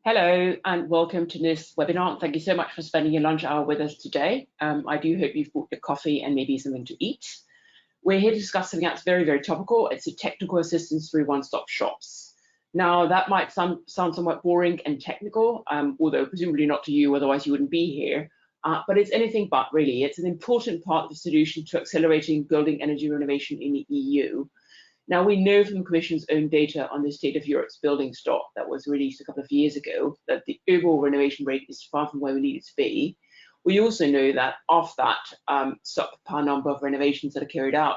Hello and welcome to this webinar. Thank you so much for spending your lunch hour with us today. I do hope you've brought your coffee and maybe something to eat. We're here to discuss something that's very, very topical. It's a technical assistance through one-stop shops. Now, that might sound somewhat boring and technical, although presumably not to you, otherwise you wouldn't be here. But it's anything but, really. It's an important part of the solution to accelerating building energy renovation in the EU. Now, we know from the Commission's own data on the state of Europe's building stock that was released a couple of years ago that the overall renovation rate is far from where we need it to be. We also know that of that subpar number of renovations that are carried out,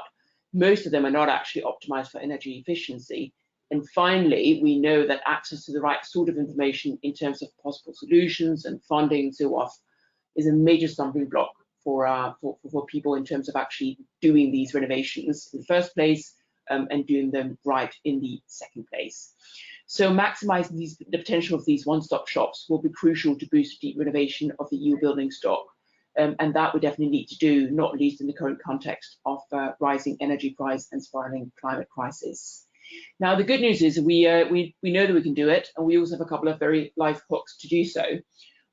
most of them are not actually optimized for energy efficiency. And finally, we know that access to the right sort of information in terms of possible solutions and funding and so on is a major stumbling block for people in terms of actually doing these renovations in the first place. And doing them right in the second place. So maximizing the potential of these one-stop shops will be crucial to boost the renovation of the EU building stock. And that we definitely need to do, not least in the current context of rising energy price and spiraling climate crisis. Now, the good news is we know that we can do it, and we also have a couple of very live hooks to do so.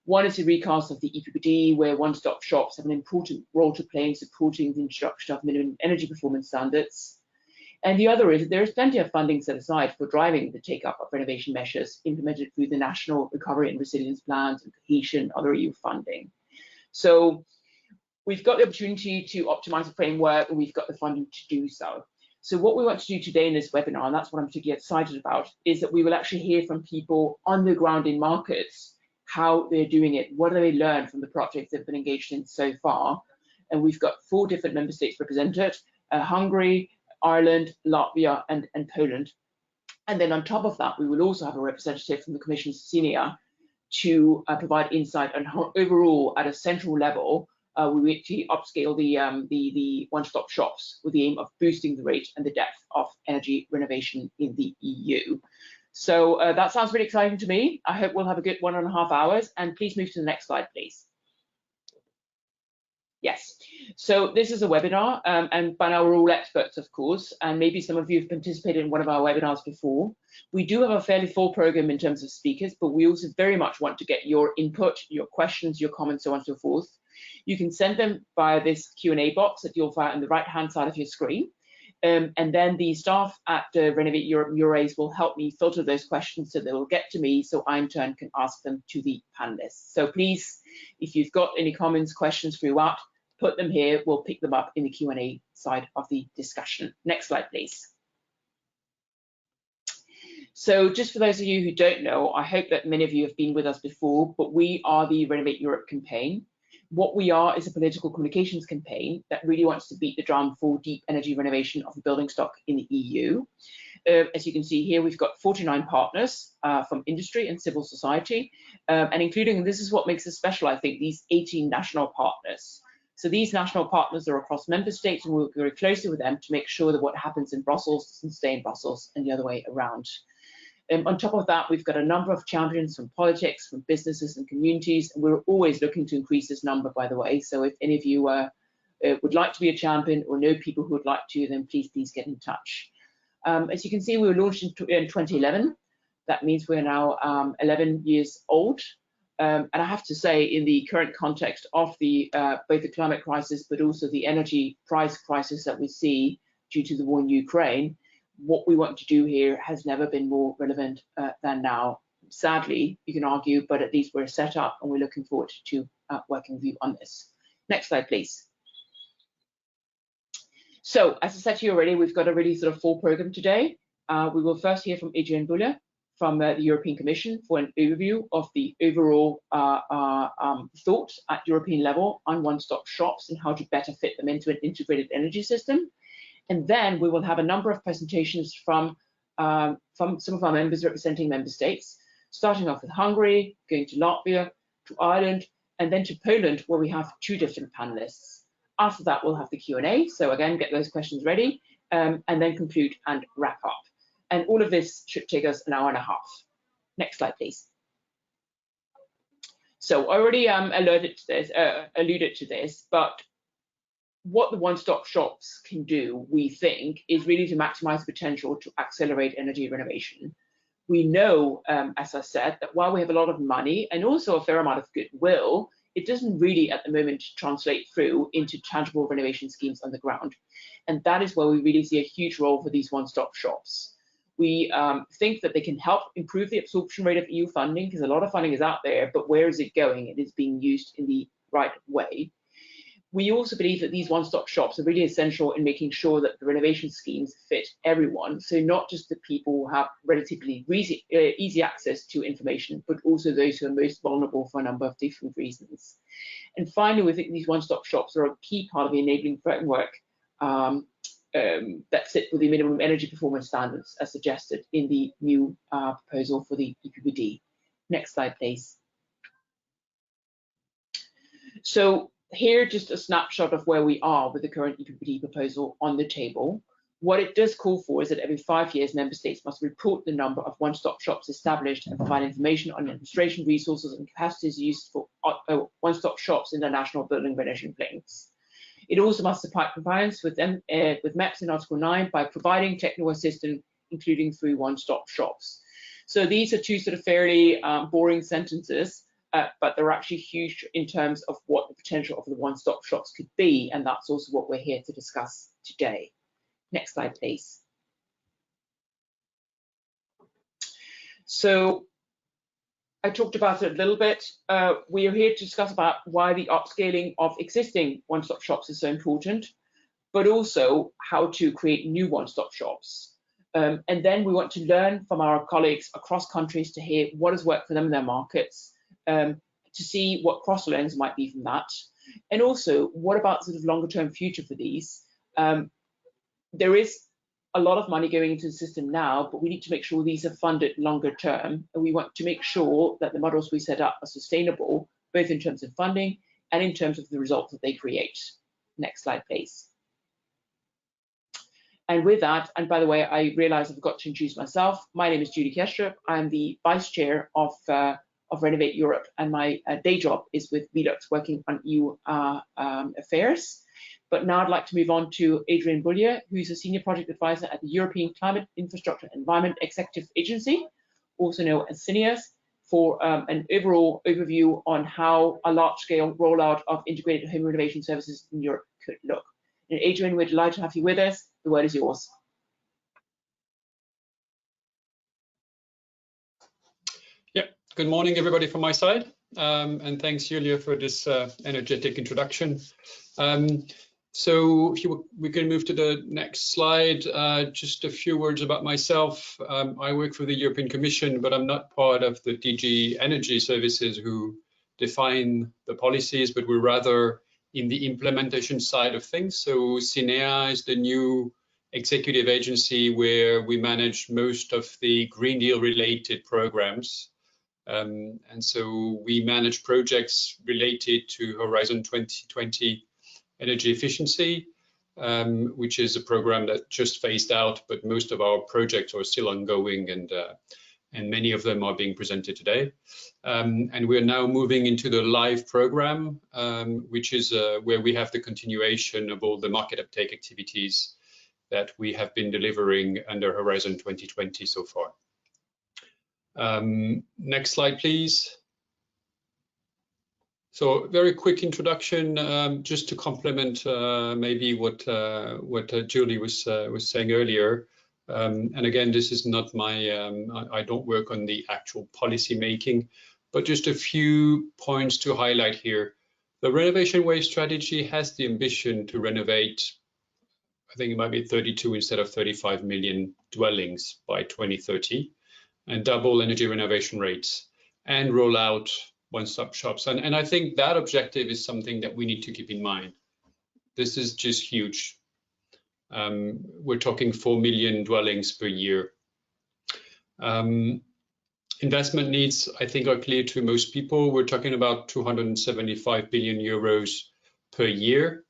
One is the recast of the EPBD, where one-stop shops have an important role to play in supporting the introduction of minimum energy performance standards. And the other is that there is plenty of funding set aside for driving the take-up of renovation measures implemented through the National Recovery and Resilience Plans and Cohesion, other EU funding. So we've got the opportunity to optimize the framework and we've got the funding to do so. So what we want to do today in this webinar, and that's what I'm particularly excited about, is that we will actually hear from people on the ground in markets, how they're doing it, what do they learn from the projects they've been engaged in so far. And we've got 4 different member states represented, Hungary, Ireland, Latvia, and Poland. And then on top of that, we will also have a representative from the Commission's CINEA to provide insight on how overall, at a central level, we actually upscale the one-stop shops with the aim of boosting the rate and the depth of energy renovation in the EU. So that sounds really exciting to me. I hope we'll have a good 1.5 hours. And please move to the next slide, please. Yes, so this is a webinar, and by now we're all experts, of course, and maybe some of you have participated in one of our webinars before. We do have a fairly full program in terms of speakers, but we also very much want to get your input, your questions, your comments, so on and so forth. You can send them via this Q&A box that you'll find on the right-hand side of your screen. And then the staff at Renovate Europe EUROPA will help me filter those questions so they will get to me, so I in turn can ask them to the panelists. So please, if you've got any comments, questions throughout, put them here. We'll pick them up in the Q&A side of the discussion. Next slide, please. So just for those of you who don't know, I hope that many of you have been with us before, but we are the Renovate Europe campaign. What we are is a political communications campaign that really wants to beat the drum for deep energy renovation of the building stock in the EU. As you can see here, we've got 49 partners from industry and civil society, and including, and this is what makes us special, I think, these 18 national partners. So these national partners are across member states, and we work very closely with them to make sure that what happens in Brussels doesn't stay in Brussels and the other way around. On top of that, we've got a number of champions from politics, from businesses and communities, and we're always looking to increase this number, by the way. So if any of you would like to be a champion or know people who would like to, then please get in touch. As you can see, we were launched in 2011. That means we're now 11 years old. And I have to say, in the current context of the both the climate crisis, but also the energy price crisis that we see due to the war in Ukraine, what we want to do here has never been more relevant than now. Sadly, you can argue, but at least we're set up and we're looking forward to working with you on this. Next slide, please. So, as I said to you already, we've got a really sort of full program today. We will first hear from Adrien Bullier from the European Commission for an overview of the overall thoughts at European level on one-stop shops and how to better fit them into an integrated energy system. And then we will have a number of presentations from some of our members representing member states, starting off with Hungary, going to Latvia, to Ireland, and then to Poland, where we have 2 different panelists. After that, we'll have the Q&A. So again, get those questions ready, and then conclude and wrap up. And all of this should take us an hour and a half. Next slide, please. So I already alluded to this, but what the one-stop shops can do, we think, is really to maximize the potential to accelerate energy renovation. We know, as I said, that while we have a lot of money and also a fair amount of goodwill, it doesn't really at the moment translate through into tangible renovation schemes on the ground. And that is where we really see a huge role for these one-stop shops. We think that they can help improve the absorption rate of EU funding, because a lot of funding is out there, but where is it going? It is being used in the right way. We also believe that these one-stop shops are really essential in making sure that the renovation schemes fit everyone, so not just the people who have relatively easy access to information, but also those who are most vulnerable for a number of different reasons. And finally, we think these one-stop shops are a key part of the enabling framework that sit with the minimum energy performance standards as suggested in the new proposal for the EPBD. Next slide, please. So here, just a snapshot of where we are with the current EPBD proposal on the table. What it does call for is that every 5 years, member states must report the number of one-stop shops established and provide information on administration resources and capacities used for one-stop shops in their national building renovation plans. It also must supply compliance with MEPS in Article 9 by providing technical assistance, including through one-stop shops. So these are two sort of fairly boring sentences, but they're actually huge in terms of what the potential of the one-stop shops could be, and that's also what we're here to discuss today. Next slide, please. So I talked about it a little bit. We are here to discuss about why the upscaling of existing one-stop shops is so important, but also how to create new one-stop shops. And then we want to learn from our colleagues across countries to hear what has worked for them in their markets, to see what cross-learnings might be from that. And also, what about sort of longer-term future for these? There is a lot of money going into the system now, but we need to make sure these are funded longer term. And we want to make sure that the models we set up are sustainable, both in terms of funding and in terms of the results that they create. Next slide, please. And with that, and by the way, I realize I forgot to introduce myself. My name is Judy Kjestrup. I'm the Vice Chair of Renovate Europe, and my day job is with Velux, working on EU affairs. But now I'd like to move on to Adrien Bullier, who's a Senior Project Advisor at the European Climate Infrastructure Environment Executive Agency, also known as CINEA, for an overall overview on how a large-scale rollout of integrated home renovation services in Europe could look. And Adrien, we're delighted to have you with us. The word is yours. Yeah, good morning, everybody from my side. And thanks, Julia, for this energetic introduction. So if we can move to the next slide. Just a few words about myself. I work for the European Commission, but I'm not part of the DG Energy Services who define the policies, but we're rather in the implementation side of things. So CINEA is the new executive agency where we manage most of the Green Deal related programs. And so we manage projects related to Horizon 2020 energy efficiency, which is a program that just phased out, but most of our projects are still ongoing, and many of them are being presented today. And we're now moving into the live program, which is where we have the continuation of all the market uptake activities that we have been delivering under Horizon 2020 so far. Next slide, please. So very quick introduction, just to complement maybe what Julie was saying earlier. And again, this is not my, I don't work on the actual policy making, but just a few points to highlight here. The renovation wave strategy has the ambition to renovate, I think it might be 32 instead of 35 million dwellings by 2030, and double energy renovation rates, and roll out one-stop shops. And I think that objective is something that we need to keep in mind. This is just huge. We're talking 4 million dwellings per year. Investment needs, I think, are clear to most people. We're talking about 275 billion euros per year,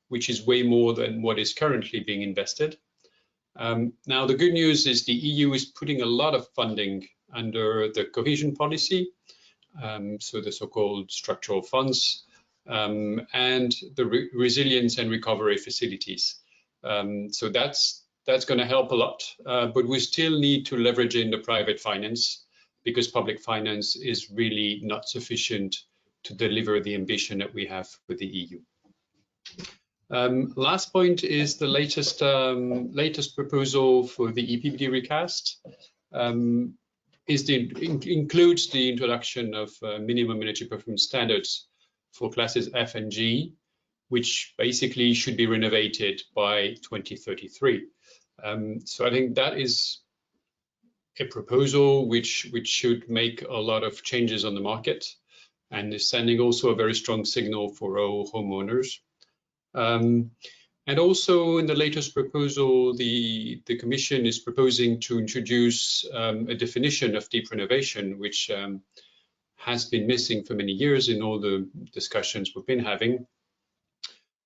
which is way more than what is currently being invested. Now, the good news is the EU is putting a lot of funding under the cohesion policy, so the so-called structural funds, and the resilience and recovery facilities. So that's That's going to help a lot, but we still need to leverage in the private finance, because public finance is really not sufficient to deliver the ambition that we have with the EU. Last point is the latest proposal for the EPBD recast. Includes the introduction of minimum energy performance standards for classes F and G, which basically should be renovated by 2033. So I think that is a proposal which should make a lot of changes on the market, and is sending also a very strong signal for all homeowners. And also in the latest proposal, the Commission is proposing to introduce a definition of deep renovation, which has been missing for many years in all the discussions we've been having,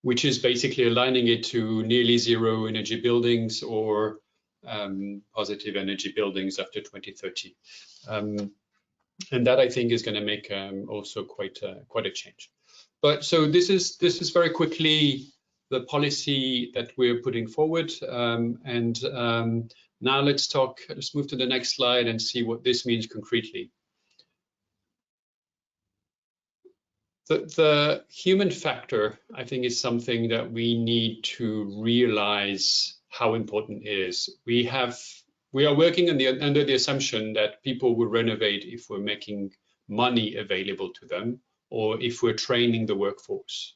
which is basically aligning it to nearly zero energy buildings or positive energy buildings after 2030. And that, I think, is going to make also quite a change. But so this is very quickly the policy that we're putting forward. Now let's move to the next slide and see what this means concretely. The human factor, I think, is something that we need to realize how important it is. We are working under the assumption that people will renovate if we're making money available to them, or if we're training the workforce.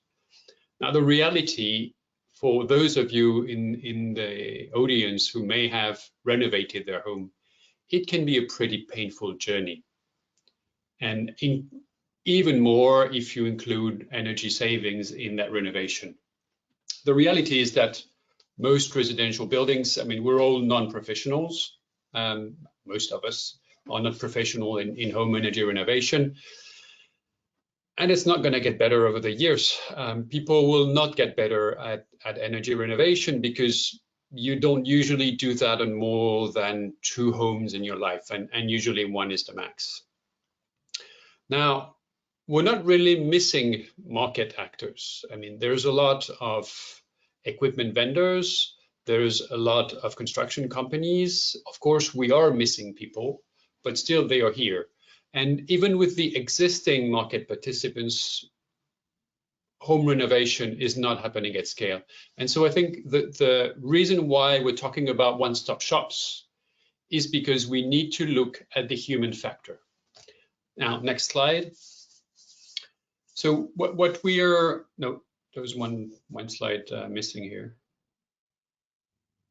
Now, the reality for those of you in the audience who may have renovated their home, it can be a pretty painful journey. And even more if you include energy savings in that renovation. The reality is that most residential buildings, I mean, we're all non-professionals. Most of us are not professional in home energy renovation. And it's not going to get better over the years. People will not get better at energy renovation because you don't usually do that on more than 2 homes in your life, and usually 1 is the max. Now, we're not really missing market actors. I mean, there's a lot of equipment vendors, there's a lot of construction companies. Of course, we are missing people, but still they are here. And even with the existing market participants, home renovation is not happening at scale. And so I think that the reason why we're talking about one-stop shops is because we need to look at the human factor. Now, next slide. So what we are, no, there was one slide missing here.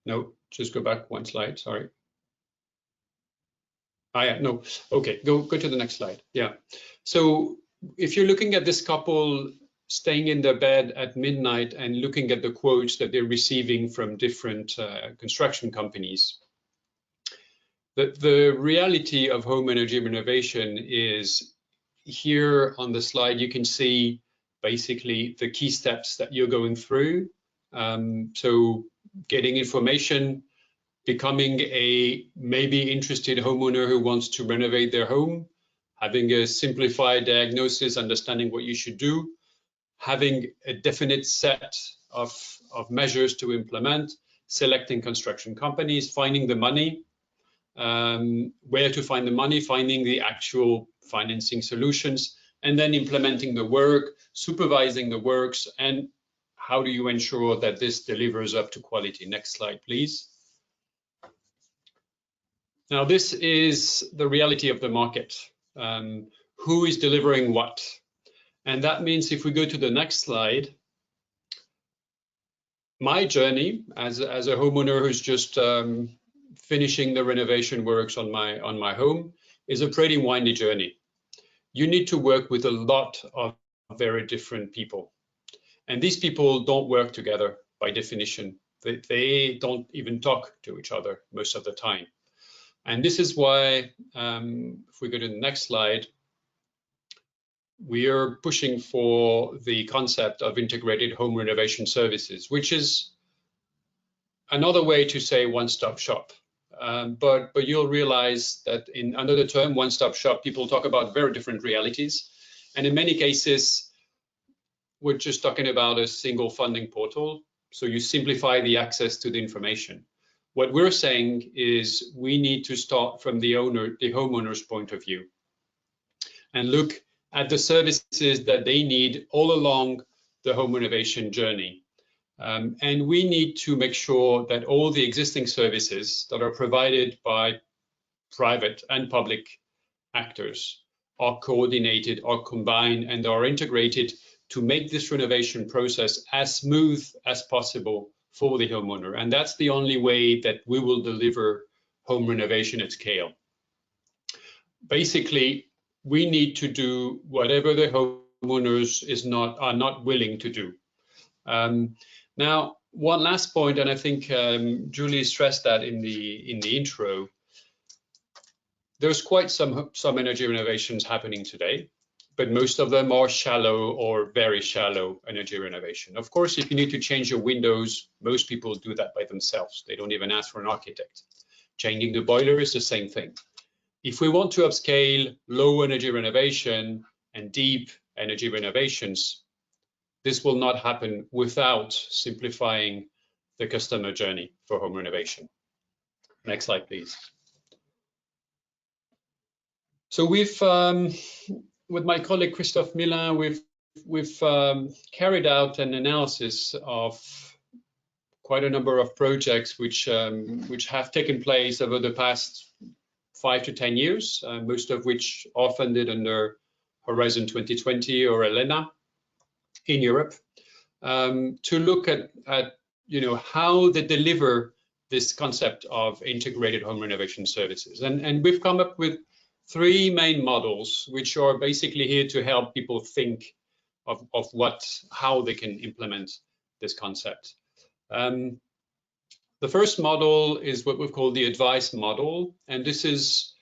No, just go back 1 slide, sorry. Yeah, no, okay, go to the next slide. Yeah, so if you're looking at this couple staying in their bed at midnight and looking at the quotes that they're receiving from different construction companies, the reality of home energy renovation is here on the slide. You can see basically the key steps that you're going through. So getting information, becoming a maybe interested homeowner who wants to renovate their home, having a simplified diagnosis, understanding what you should do, having a definite set of measures to implement, selecting construction companies, finding the money, where to find the money, finding the actual financing solutions, and then implementing the work, supervising the works, and how do you ensure that this delivers up to quality? Next slide, please. Now, this is the reality of the market. Who is delivering what? And that means if we go to the next slide, my journey as a homeowner who's just finishing the renovation works on my home is a pretty windy journey. You need to work with a lot of very different people. And these people don't work together by definition. They don't even talk to each other most of the time. And this is why, if we go to the next slide, we are pushing for the concept of integrated home renovation services, which is another way to say one-stop shop. But you'll realize that under the term one-stop shop, people talk about very different realities. And in many cases, we're just talking about a single funding portal. So you simplify the access to the information. What we're saying is we need to start from the homeowner's point of view and look at the services that they need all along the home renovation journey. And we need to make sure that all the existing services that are provided by private and public actors are coordinated, are combined, and are integrated to make this renovation process as smooth as possible for the homeowner. And that's the only way that we will deliver home renovation at scale. Basically, we need to do whatever the homeowners are not willing to do. Now, one last point, and I think Julie stressed that in the intro. There's quite some energy renovations happening today, but most of them are shallow or very shallow energy renovation. Of course, if you need to change your windows, most people do that by themselves. They don't even ask for an architect. Changing the boiler is the same thing. If we want to upscale low energy renovation and deep energy renovations, this will not happen without simplifying the customer journey for home renovation. Next slide, please. So we've, with my colleague Christophe Millin, we've carried out an analysis of quite a number of projects which have taken place over the past 5 to 10 years, most of which are funded under Horizon 2020 or ELENA in Europe, to look at how they deliver this concept of integrated home renovation services. And we've come up with 3 main models, which are basically here to help people think of how they can implement this concept. The first model is what we've called the advice model, and this is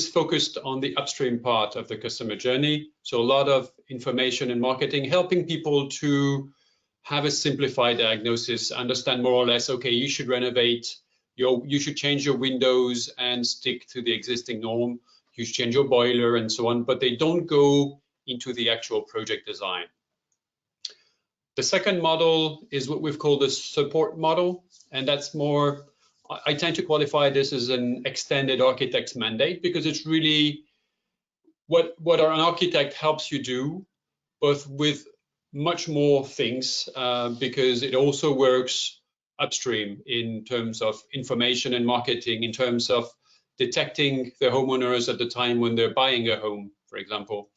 focused on the upstream part of the customer journey. So a lot of information and marketing, helping people to have a simplified diagnosis, understand more or less, okay, you should renovate, you should change your windows and stick to the existing norm. You should change your boiler and so on, but they don't go into the actual project design. The second model is what we've called the support model, and that's more, I tend to qualify this as an extended architect's mandate, because it's really what an architect helps you do, but with much more things, because it also works upstream in terms of information and marketing, in terms of detecting the homeowners at the time when they're buying a home, for example,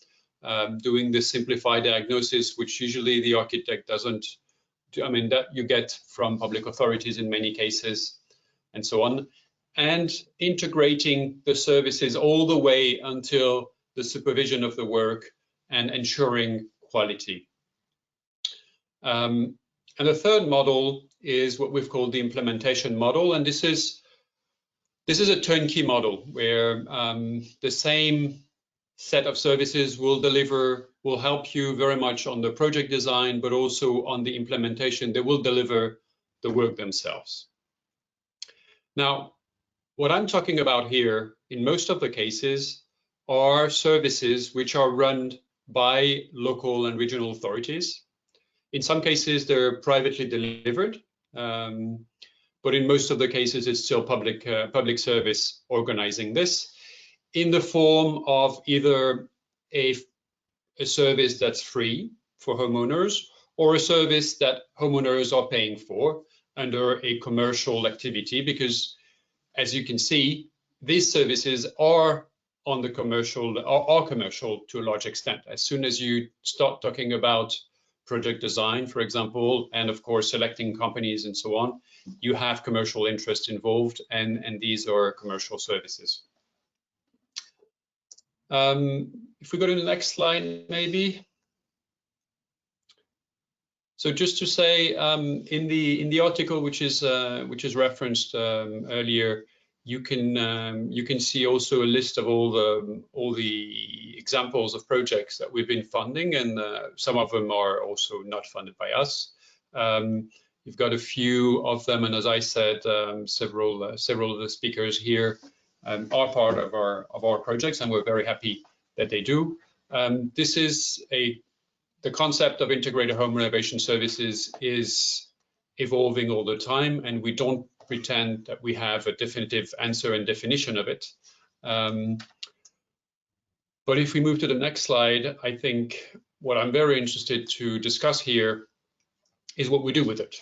doing the simplified diagnosis, which usually the architect doesn't do. I mean, that you get from public authorities in many cases, and so on, and integrating the services all the way until the supervision of the work and ensuring quality. And the third model is what we've called the implementation model, and this is a turnkey model where the same set of services will help you very much on the project design, but also on the implementation. They will deliver the work themselves. Now, what I'm talking about here, in most of the cases, are services which are run by local and regional authorities. In some cases, they're privately delivered. But in most of the cases, it's still public service organizing this in the form of either a service that's free for homeowners or a service that homeowners are paying for under a commercial activity, because as you can see, these services are on the commercial to a large extent. As soon as you start talking about project design, for example, and of course selecting companies and so on, you have commercial interest involved, and these are commercial services. If we go to the next slide, maybe. So just to say, in the article which is referenced earlier, you can see also a list of all the examples of projects that we've been funding, and some of them are also not funded by us. You've got a few of them, and as I said, several of the speakers here are part of our projects, and we're very happy that they do. This is the concept of integrated home renovation services is evolving all the time, and we don't pretend that we have a definitive answer and definition of it. But if we move to the next slide, I think what I'm very interested to discuss here is what we do with it.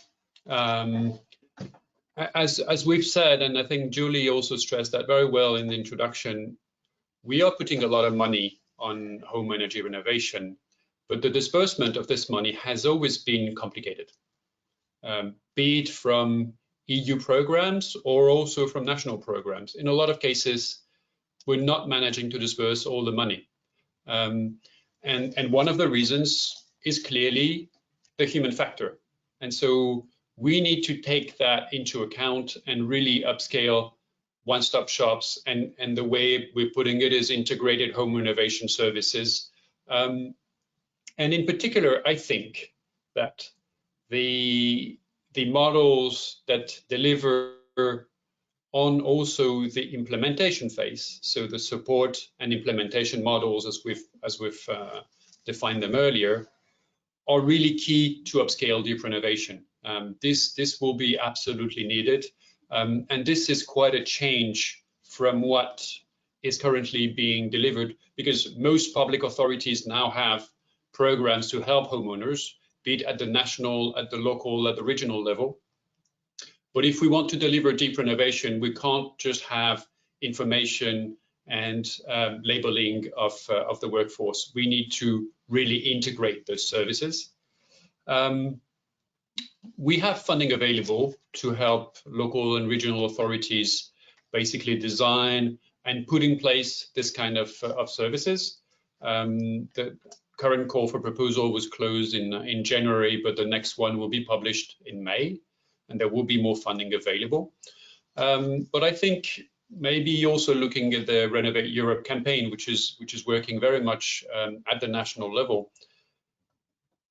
As we've said, and I think Julie also stressed that very well in the introduction, we are putting a lot of money on home energy renovation, but the disbursement of this money has always been complicated, be it from EU programs or also from national programs. In a lot of cases, we're not managing to disperse all the money. And one of the reasons is clearly the human factor. And so we need to take that into account and really upscale one-stop shops, and the way we're putting it is integrated home renovation services. And in particular, I think that the models that deliver on also the implementation phase, so the support and implementation models as we've defined them earlier, are really key to upscale deep renovation. This will be absolutely needed. And this is quite a change from what is currently being delivered, because most public authorities now have programs to help homeowners, be it at the national, at the local, at the regional level. But if we want to deliver deep renovation, we can't just have information and labeling of the workforce. We need to really integrate those services. We have funding available to help local and regional authorities basically design and put in place this kind of services. The current call for proposal was closed in January, but the next one will be published in May, and there will be more funding available. But I think maybe also looking at the Renovate Europe campaign, which is working very much at the national level.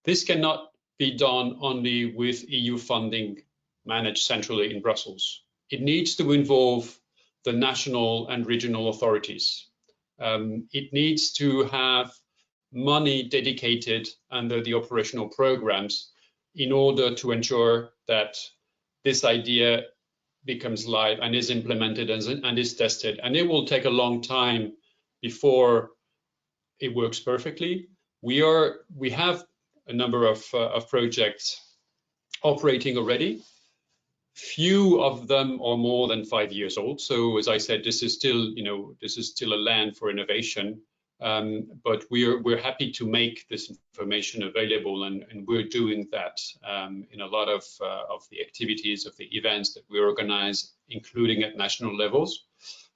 This cannot be done only with EU funding managed centrally in Brussels. It needs to involve the national and regional authorities. It needs to have money dedicated under the operational programs in order to ensure that this idea becomes live and is implemented and is tested. And it will take a long time before it works perfectly. We have a number of projects operating already. Few of them are more than 5 years old. So as I said, this is still, a land for innovation. But we're happy to make this information available, and we're doing that in a lot of the activities, of the events that we organize, including at national levels.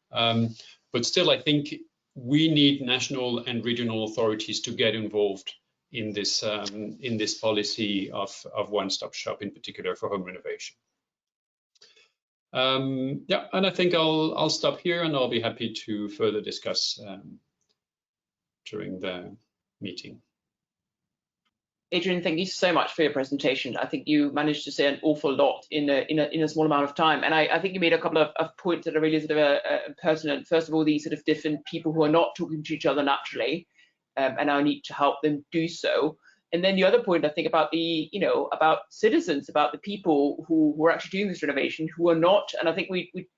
But still, I think we need national and regional authorities to get involved in this policy of one-stop shop, in particular for home renovation. Yeah, and I think I'll stop here, and I'll be happy to further discuss during the meeting. Adrien, thank you so much for your presentation. I think you managed to say an awful lot in a small amount of time, and I think you made a couple of points that are really sort of pertinent. First of all, these sort of different people who are not talking to each other naturally, and I need to help them do so. And then the other point, I think, about about citizens, about the people who are actually doing this renovation, who are not, and I think we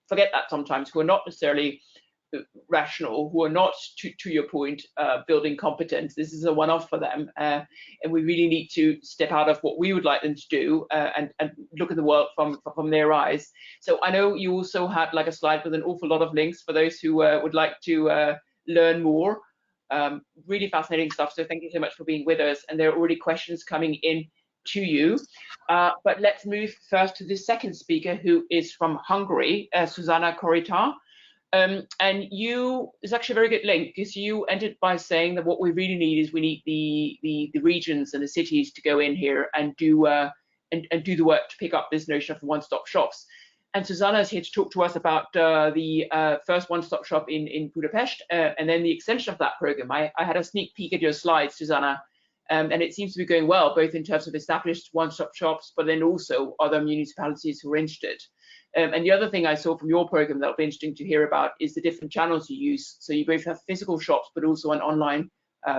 forget that sometimes, who are not necessarily rational, who are not, to your point, building competence. This is a one-off for them, and we really need to step out of what we would like them to do and look at the world from their eyes. So I know you also had like a slide with an awful lot of links for those who would like to learn more. Really fascinating stuff. So thank you so much for being with us. And there are already questions coming in to you. But let's move first to the second speaker, who is from Hungary, Zsuzsanna Koritár. And it's actually a very good link, because you ended by saying that what we really need is we need the regions and the cities to go in here and do the work to pick up this notion of one-stop shops. And Zsuzsanna is here to talk to us about the first one-stop shop in Budapest, and then the extension of that program. I had a sneak peek at your slides, Zsuzsanna, and it seems to be going well, both in terms of established one-stop shops, but then also other municipalities who are interested. And the other thing I saw from your program that would be interesting to hear about is the different channels you use. So you both have physical shops, but also an online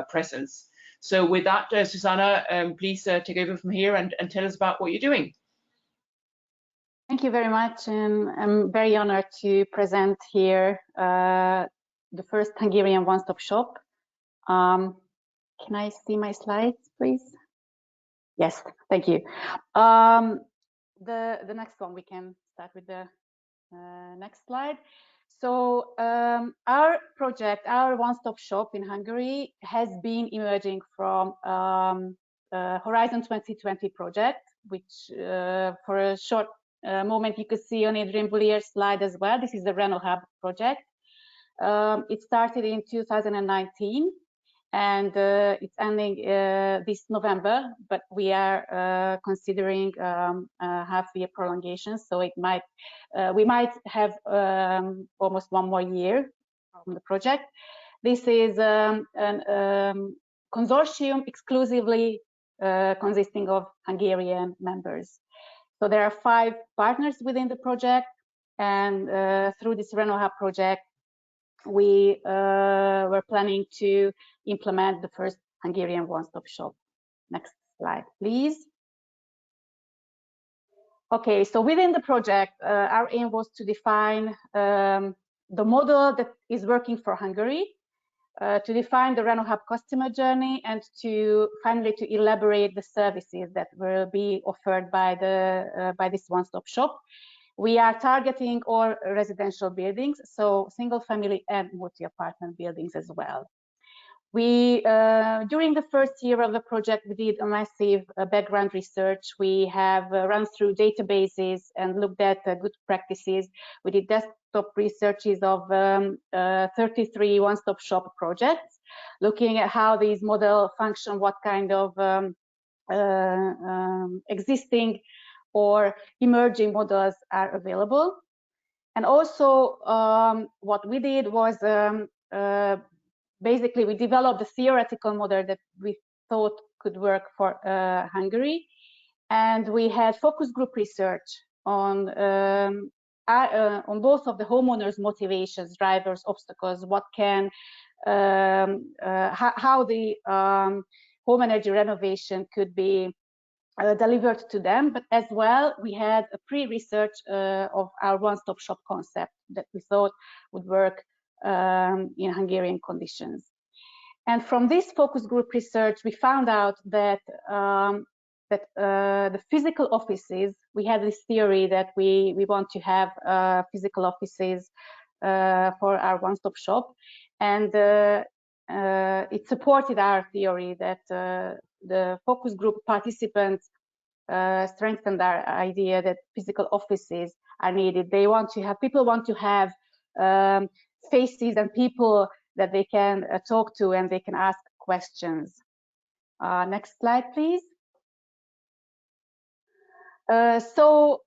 presence. So with that, Zsuzsanna, please take over from here and tell us about what you're doing. Thank you very much, and I'm very honored to present here the first Hungarian one-stop shop. Can I see my slides, please? Yes, thank you. The next one, we can start with the next slide. So our project, our one-stop shop in Hungary, has been emerging from Horizon 2020 project, which for a short moment you could see on Adrien Bullier's slide as well. This is the RenoHub project. It started in 2019 and it's ending this November, but we are considering half-year prolongation, so it might we might have almost 1 more year from the project. This is a consortium exclusively consisting of Hungarian members. So there are 5 partners within the project, and through this RenoHub project, we were planning to implement the first Hungarian one-stop shop. Next slide, please. Okay, so within the project, our aim was to define the model that is working for Hungary, to define the RenoHub customer journey, and to finally to elaborate the services that will be offered by this one-stop shop. We are targeting all residential buildings, so single family and multi-apartment buildings as well. We, during the first year of the project, we did a massive background research. We have run through databases and looked at good practices. We did desktop researches of 33 one-stop shop projects, looking at how these models function, what kind of existing or emerging models are available. And also what we did was basically we developed a theoretical model that we thought could work for Hungary, and we had focus group research on both of the homeowners' motivations, drivers, obstacles, what can how the home energy renovation could be delivered to them, but as well we had a pre-research of our one-stop shop concept that we thought would work in Hungarian conditions. And from this focus group research, we found out that the physical offices, we had this theory that we want to have physical offices for our one-stop shop, and it supported our theory that the focus group participants strengthened our idea that physical offices are needed. They want to have, people want to have faces and people that they can talk to and they can ask questions. Next slide, please. So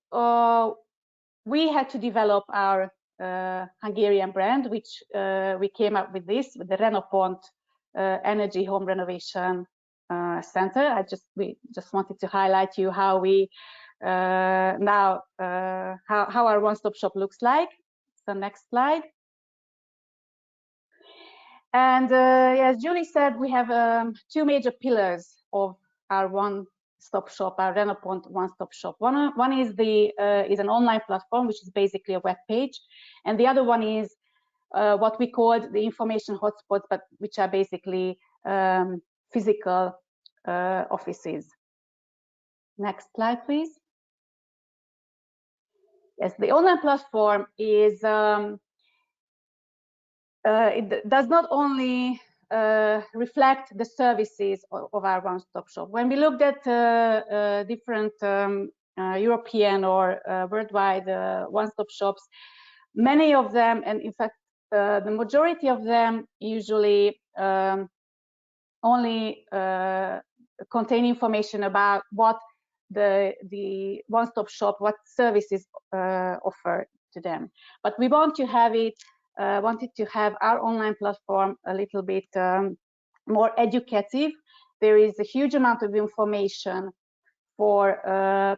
we had to develop our Hungarian brand, which we came up with this, with the RenoPont Energy Home Renovation Center. We just wanted to highlight you how we now how our one-stop shop looks like. So next slide. And as Julie said, we have 2 major pillars of our one-stop shop, our RenoPont one-stop shop. One is an online platform, which is basically a web page, and the other one is what we called the information hotspots, but which are basically physical offices. Next slide, please. Yes, the online platform is it does not only reflect the services of our one-stop shop. When we looked at different European or worldwide one-stop shops, many of them, and in fact the majority of them, usually only contain information about what the one-stop shop, what services offer to them. But we want to have it, wanted to have our online platform a little bit more educative. There is a huge amount of information for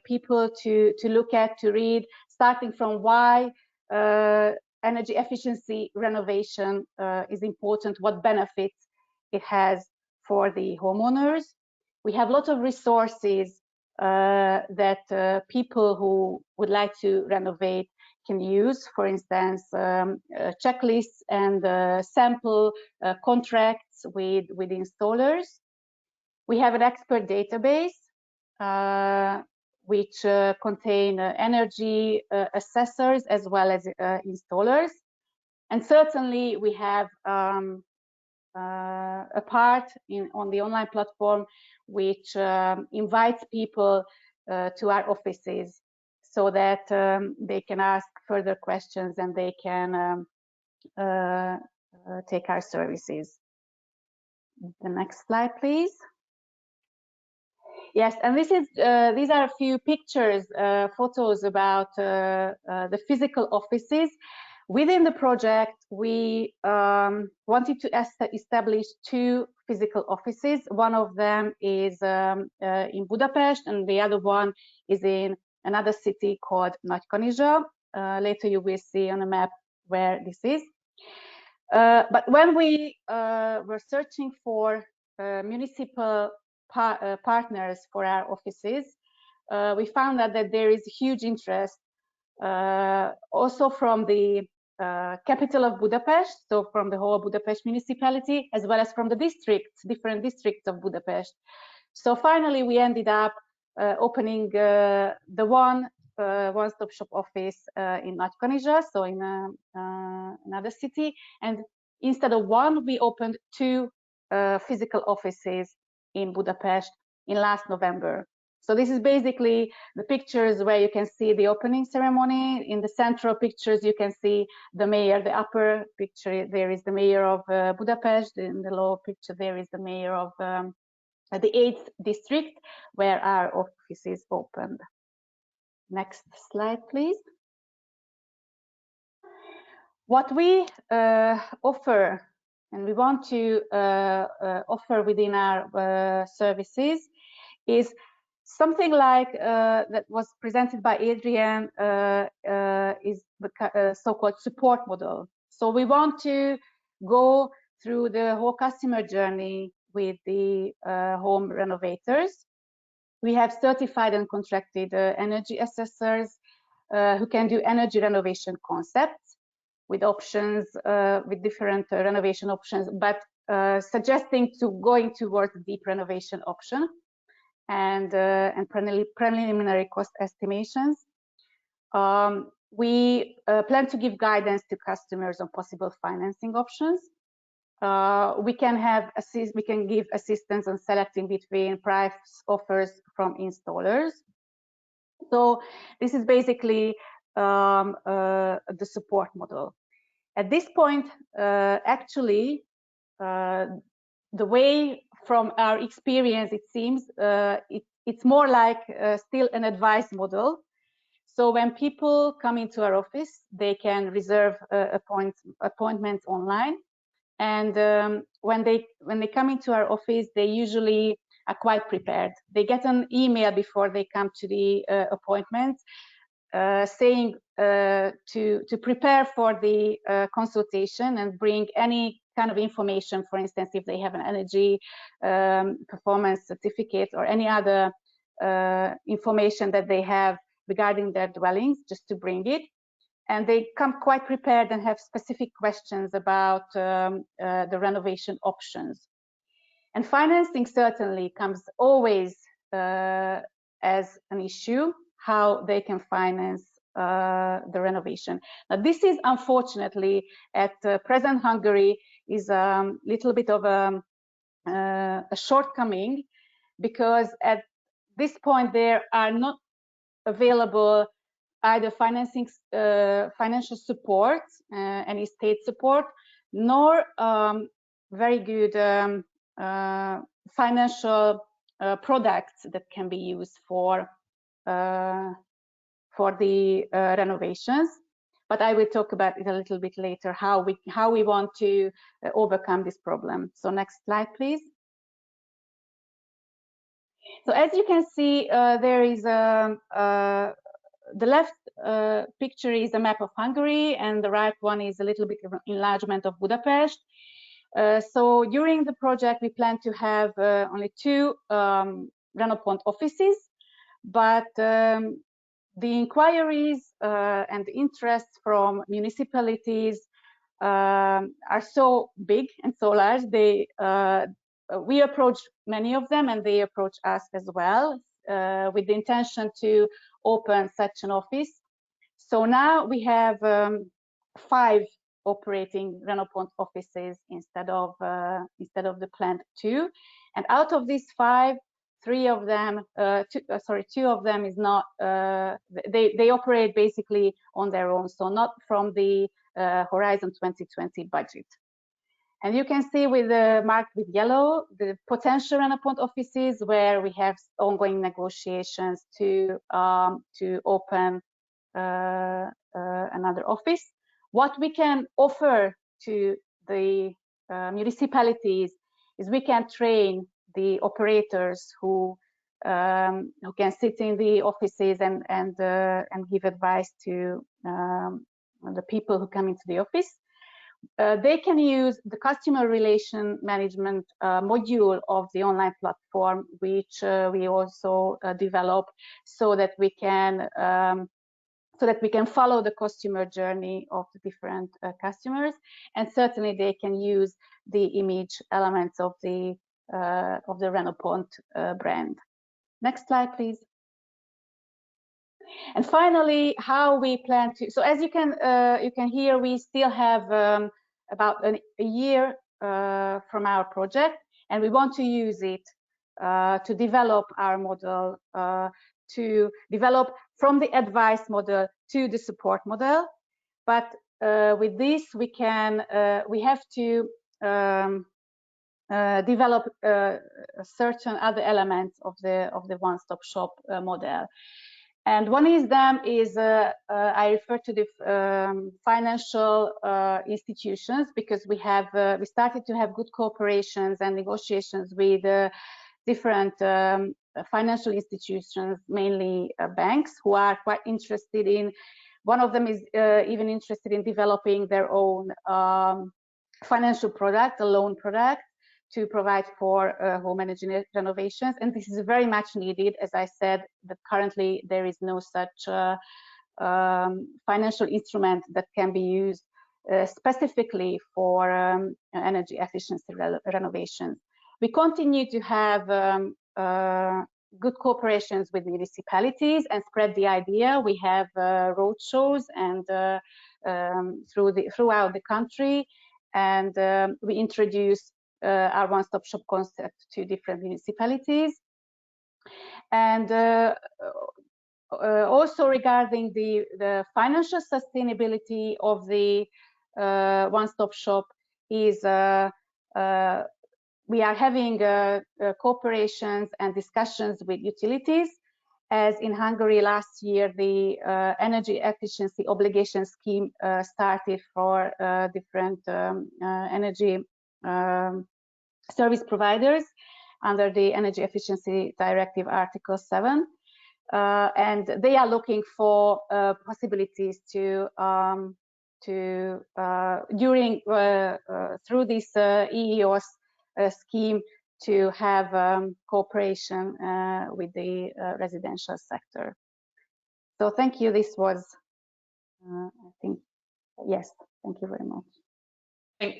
people to look at, to read, starting from why energy efficiency renovation is important, what benefits it has for the homeowners. We have a lot of resources that people who would like to renovate can use, for instance, checklists and sample contracts with installers. We have an expert database which contain energy assessors as well as installers. And certainly we have a part on the online platform which invites people to our offices so that they can ask further questions and they can take our services. The next slide, please. Yes, and this is these are a few pictures, photos about the physical offices. Within the project, we wanted to establish 2 physical offices. One of them is in Budapest, and the other one is in another city called Nagykanizsa. Later you will see on a map where this is. But when we were searching for municipal partners for our offices, we found out that there is huge interest also from the capital of Budapest, so from the whole Budapest municipality, as well as from the districts, different districts of Budapest. So finally we ended up opening the one-stop shop office in Nagykanizsa, so in another city, and instead of one we opened 2 physical offices in Budapest in last November. So this is basically the pictures where you can see the opening ceremony. In the central pictures you can see the mayor. The upper picture there is the mayor of Budapest. In the lower picture there is the mayor of the 8th district where our office is opened. Next slide, please. What we offer and we want to offer within our services is something like that was presented by Adrien, is the so-called support model. So we want to go through the whole customer journey with the home renovators. We have certified and contracted energy assessors who can do energy renovation concepts with options, with different renovation options, but suggesting to going towards deep renovation option and preliminary cost estimations. We plan to give guidance to customers on possible financing options. We can give assistance on selecting between price offers from installers. So this is basically the support model. At this point, actually, the way from our experience, it seems it's more like still an advice model. So when people come into our office, they can reserve appointments online. And when they come into our office, they usually are quite prepared. They get an email before they come to the appointment saying to prepare for the consultation and bring any kind of information, for instance, if they have an energy performance certificate or any other information that they have regarding their dwellings, just to bring it. And they come quite prepared and have specific questions about the renovation options. And financing certainly comes always as an issue, how they can finance the renovation. Now, this is unfortunately at present Hungary is a little bit of a shortcoming, because at this point there are not available either financial support, any state support, nor very good financial products that can be used for the renovations. But I will talk about it a little bit later, how we want to overcome this problem. So next slide, please. So as you can see, there is the left picture is a map of Hungary, and the right one is a little bit of an enlargement of Budapest. So during the project, we plan to have only 2 RenoPont offices. but the inquiries and the interest from municipalities are so big and so large. We approach many of them, and they approach us as well, with the intention to open such an office. So now we have 5 operating RenoPont offices instead of the planned 2, and out of these 5, 2 of them is not. They operate basically on their own, so not from the Horizon 2020 budget. And you can see with marked with yellow the potential RenoPont offices where we have ongoing negotiations to open another office. What we can offer to the municipalities is we can train the operators who can sit in the offices and give advice to the people who come into the office. They can use the customer relation management module of the online platform, which we also develop, so that we can follow the customer journey of the different customers, and certainly they can use the image elements of the RenoPont brand. Next slide, please. And finally, how we plan to. So as you can hear, we still have about a year from our project, and we want to use it to develop our model, to develop from the advice model to the support model. But with this, we have to develop certain other elements of the one-stop shop model. And one of them is I refer to the financial institutions, because we started to have good cooperations and negotiations with different financial institutions, mainly banks, who are quite interested in. One of them is even interested in developing their own financial product, a loan product, to provide for home energy renovations, and this is very much needed. As I said, that currently there is no such financial instrument that can be used specifically for energy efficiency renovations. We continue to have good cooperations with municipalities and spread the idea. We have roadshows and throughout the country, and we introduce our one-stop shop concept to different municipalities. And also regarding the financial sustainability of the one-stop shop is we are having cooperations and discussions with utilities, as in Hungary last year the energy efficiency obligation scheme started for different energy service providers under the Energy Efficiency Directive Article 7, and they are looking for possibilities to through this EEOS scheme to have cooperation with the residential sector. So thank you. This was, I think, yes. Thank you very much.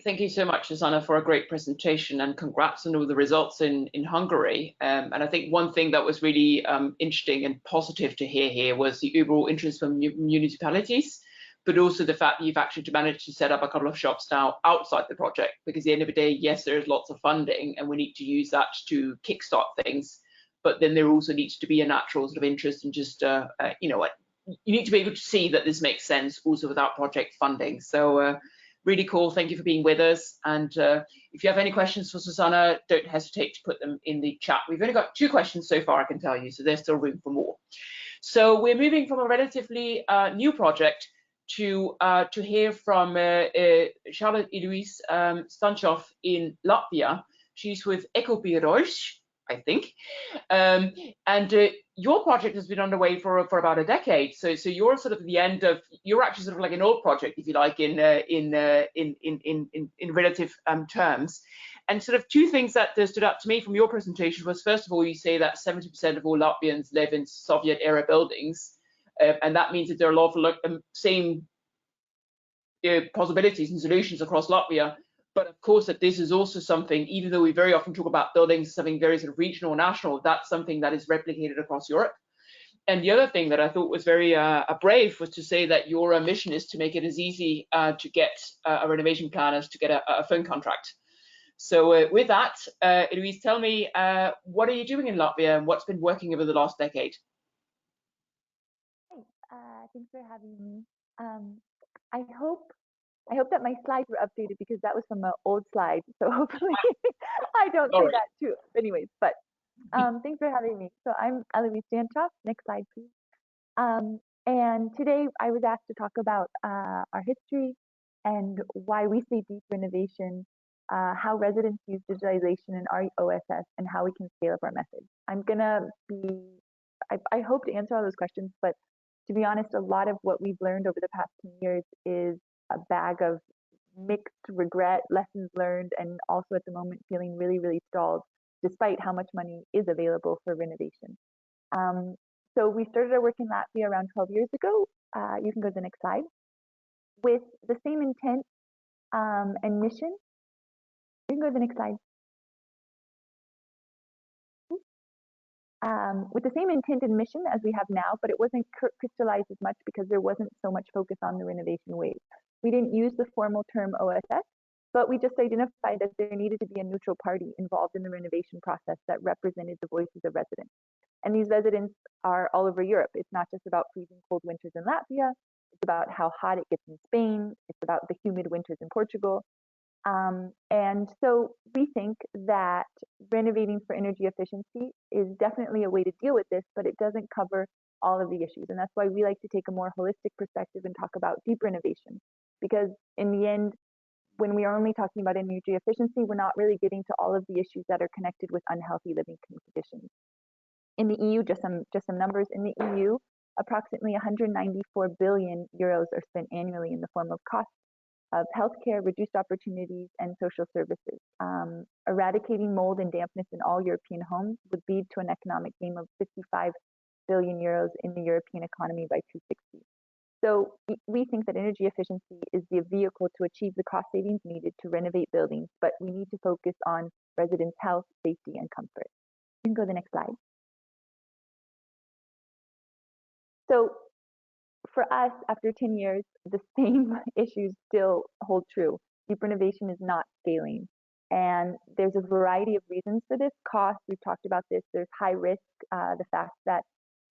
Thank you so much, Zsuzsanna, for a great presentation, and congrats on all the results in Hungary. And I think one thing that was really interesting and positive to hear here was the overall interest from municipalities, but also the fact that you've actually managed to set up a couple of shops now outside the project, because at the end of the day, yes, there is lots of funding and we need to use that to kickstart things, but then there also needs to be a natural sort of interest in just, you know, you need to be able to see that this makes sense also without project funding. So really cool. Thank you for being with us. And if you have any questions for Zsuzsanna, don't hesitate to put them in the chat. We've only got 2 questions so far, I can tell you, so there's still room for more. So we're moving from a relatively new project to hear from Eloise Stancioff in Latvia. She's with Ekubirojs, I think, and your project has been underway for about a decade. So you're sort of at the end of, you're actually sort of like an old project, if you like, in relative terms. And sort of two things that stood out to me from your presentation was, first of all, you say that 70% of all Latvians live in Soviet-era buildings, and that means that there are a lot of same possibilities and solutions across Latvia. But of course, that this is also something, even though we very often talk about buildings as something very sort of regional or national, that's something that is replicated across Europe. And the other thing that I thought was very brave was to say that your mission is to make it as easy to get a renovation plan as to get a phone contract. So with that, Eloise, tell me, what are you doing in Latvia and what's been working over the last decade? Thanks for having me. I hope that my slides were updated because that was from an old slide. So hopefully I don't say that too. Anyways, but thanks for having me. So I'm Eloise Stancioff. Next slide, please. And today I was asked to talk about our history and why we say deep renovation, how residents use digitalization and ROSS, and how we can scale up our methods. I'm gonna be, I hope to answer all those questions, but to be honest, a lot of what we've learned over the past 10 years is a bag of mixed regret, lessons learned, and also at the moment feeling really, really stalled, despite how much money is available for renovation. So we started our work in Latvia around 12 years ago. You can go to the next slide. With the same intent and mission. You can go to the next slide. With the same intent and mission as we have now, but it wasn't crystallized as much because there wasn't so much focus on the renovation wave. We didn't use the formal term OSS, but we just identified that there needed to be a neutral party involved in the renovation process that represented the voices of residents. And these residents are all over Europe. It's not just about freezing cold winters in Latvia. It's about how hot it gets in Spain. It's about the humid winters in Portugal. And so we think that renovating for energy efficiency is definitely a way to deal with this, but it doesn't cover all of the issues. And that's why we like to take a more holistic perspective and talk about deep renovation. Because in the end, when we are only talking about energy efficiency, we're not really getting to all of the issues that are connected with unhealthy living conditions. In the EU, just some numbers, in the EU, approximately 194 billion euros are spent annually in the form of costs of healthcare, reduced opportunities, and social services. Eradicating mold and dampness in all European homes would lead to an economic gain of 55 billion euros in the European economy by 2060. So we think that energy efficiency is the vehicle to achieve the cost savings needed to renovate buildings, but we need to focus on residents' health, safety, and comfort. You can go to the next slide. So for us, after 10 years, the same issues still hold true. Deep renovation is not scaling. And there's a variety of reasons for this. Cost, we've talked about this. There's high risk, the fact that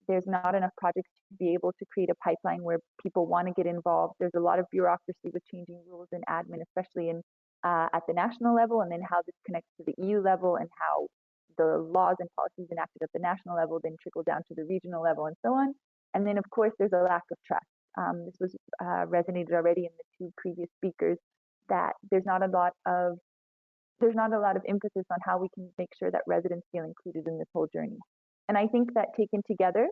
there's not enough projects to be able to create a pipeline where people want to get involved. There's a lot of bureaucracy with changing rules and admin, especially in at the national level, and then how this connects to the EU level and how the laws and policies enacted at the national level then trickle down to the regional level and so on. And then, of course, there's a lack of trust. This was resonated already in the two previous speakers, that there's not a lot of emphasis on how we can make sure that residents feel included in this whole journey. And I think that taken together,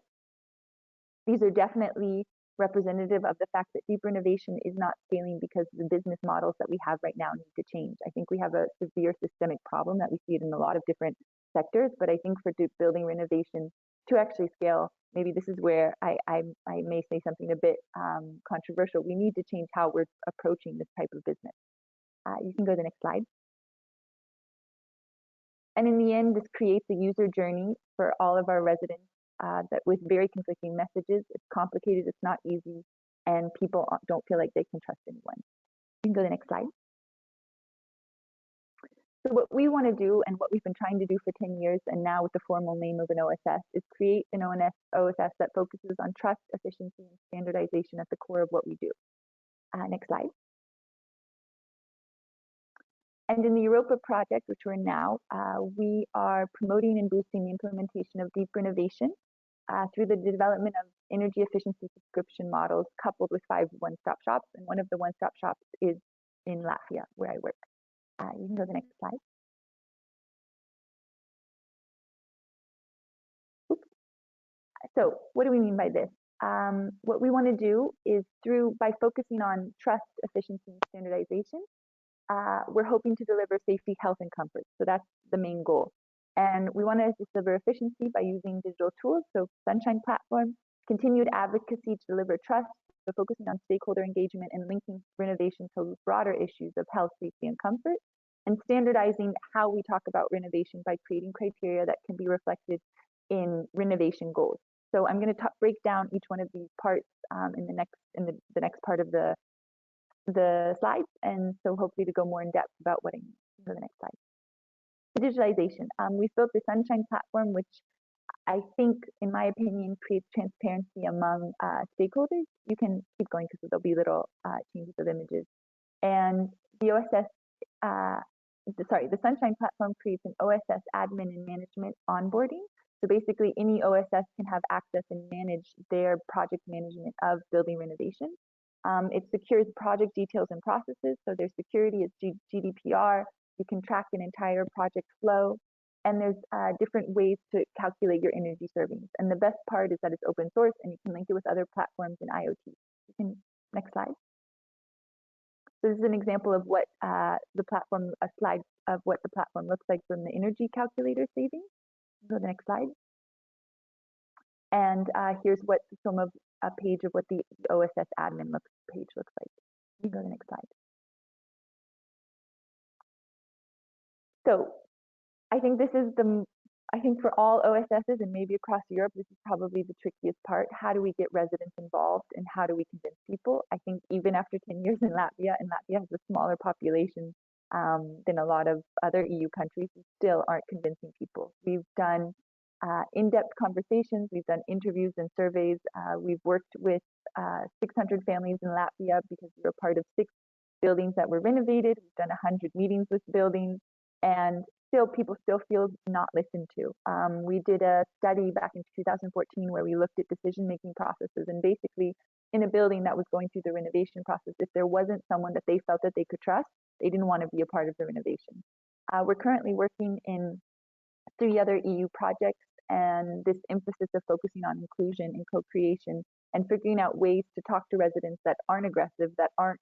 these are definitely representative of the fact that deep renovation is not scaling because the business models that we have right now need to change. I think we have a severe systemic problem that we see it in a lot of different sectors, but I think for building renovation to actually scale, maybe this is where I may say something a bit controversial. We need to change how we're approaching this type of business. You can go to the next slide. And in the end, this creates a user journey for all of our residents that with very conflicting messages. It's complicated, it's not easy, and people don't feel like they can trust anyone. You can go to the next slide. So what we want to do, and what we've been trying to do for 10 years, and now with the formal name of an OSS, is create an OSS that focuses on trust, efficiency, and standardization at the core of what we do. Next slide. And in the EUROPA project, which we're in now, we are promoting and boosting the implementation of deep renovation through the development of energy efficiency subscription models coupled with 5 one-stop shops. And one of the one-stop shops is in Latvia, where I work. You can go to the next slide. Oops. So what do we mean by this? What we want to do is by focusing on trust, efficiency, and standardization, we're hoping to deliver safety, health, and comfort. So that's the main goal. And we want to deliver efficiency by using digital tools, so Sunshine platform, continued advocacy to deliver trust, so focusing on stakeholder engagement and linking renovation to broader issues of health, safety, and comfort, and standardizing how we talk about renovation by creating criteria that can be reflected in renovation goals. So I'm going to break down each one of these parts in the next part of the slides, and so hopefully to go more in depth about what I mean. Go to the next slide. Digitalization. We've built the Sunshine platform, which I think, in my opinion, creates transparency among stakeholders. You can keep going because there'll be little changes of images. And the OSS, the Sunshine platform creates an OSS admin and management onboarding. So basically, any OSS can have access and manage their project management of building renovation. It secures project details and processes, so there's security, it's GDPR. You can track an entire project flow, and there's different ways to calculate your energy savings. And the best part is that it's open source, and you can link it with other platforms and IoT. Next slide. So this is an example of what a slide of what the platform looks like from the energy calculator savings. Go to the next slide. And here's what some of a page of what the OSS admin page looks like. You go to the next slide. So I think this is I think for all OSSs and maybe across Europe, this is probably the trickiest part. How do we get residents involved and how do we convince people? I think even after 10 years in Latvia, and Latvia has a smaller population than a lot of other EU countries, we still aren't convincing people. We've done in-depth conversations, we've done interviews and surveys, we've worked with 600 families in Latvia because we were part of 6 buildings that were renovated. We've done 100 meetings with buildings, and people still feel not listened to. We did a study back in 2014 where we looked at decision-making processes, and basically in a building that was going through the renovation process, if there wasn't someone that they felt that they could trust, they didn't want to be a part of the renovation. We're currently working in 3 other EU projects, and this emphasis of focusing on inclusion and co-creation and figuring out ways to talk to residents that aren't aggressive, that aren't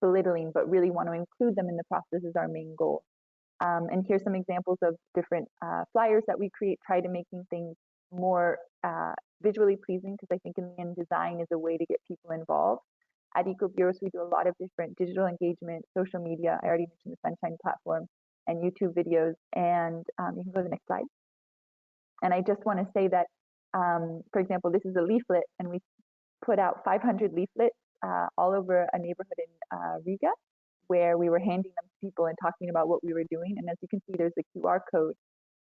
belittling, but really want to include them in the process is our main goal. And here's some examples of different flyers that we create, try to making things more visually pleasing, because I think in the end, design is a way to get people involved. At Ekubirojs, we do a lot of different digital engagement, social media. I already mentioned the Sunshine platform and YouTube videos. And you can go to the next slide. And I just want to say that, for example, this is a leaflet, and we put out 500 leaflets all over a neighborhood in Riga, where we were handing them to people and talking about what we were doing. And as you can see, there's a QR code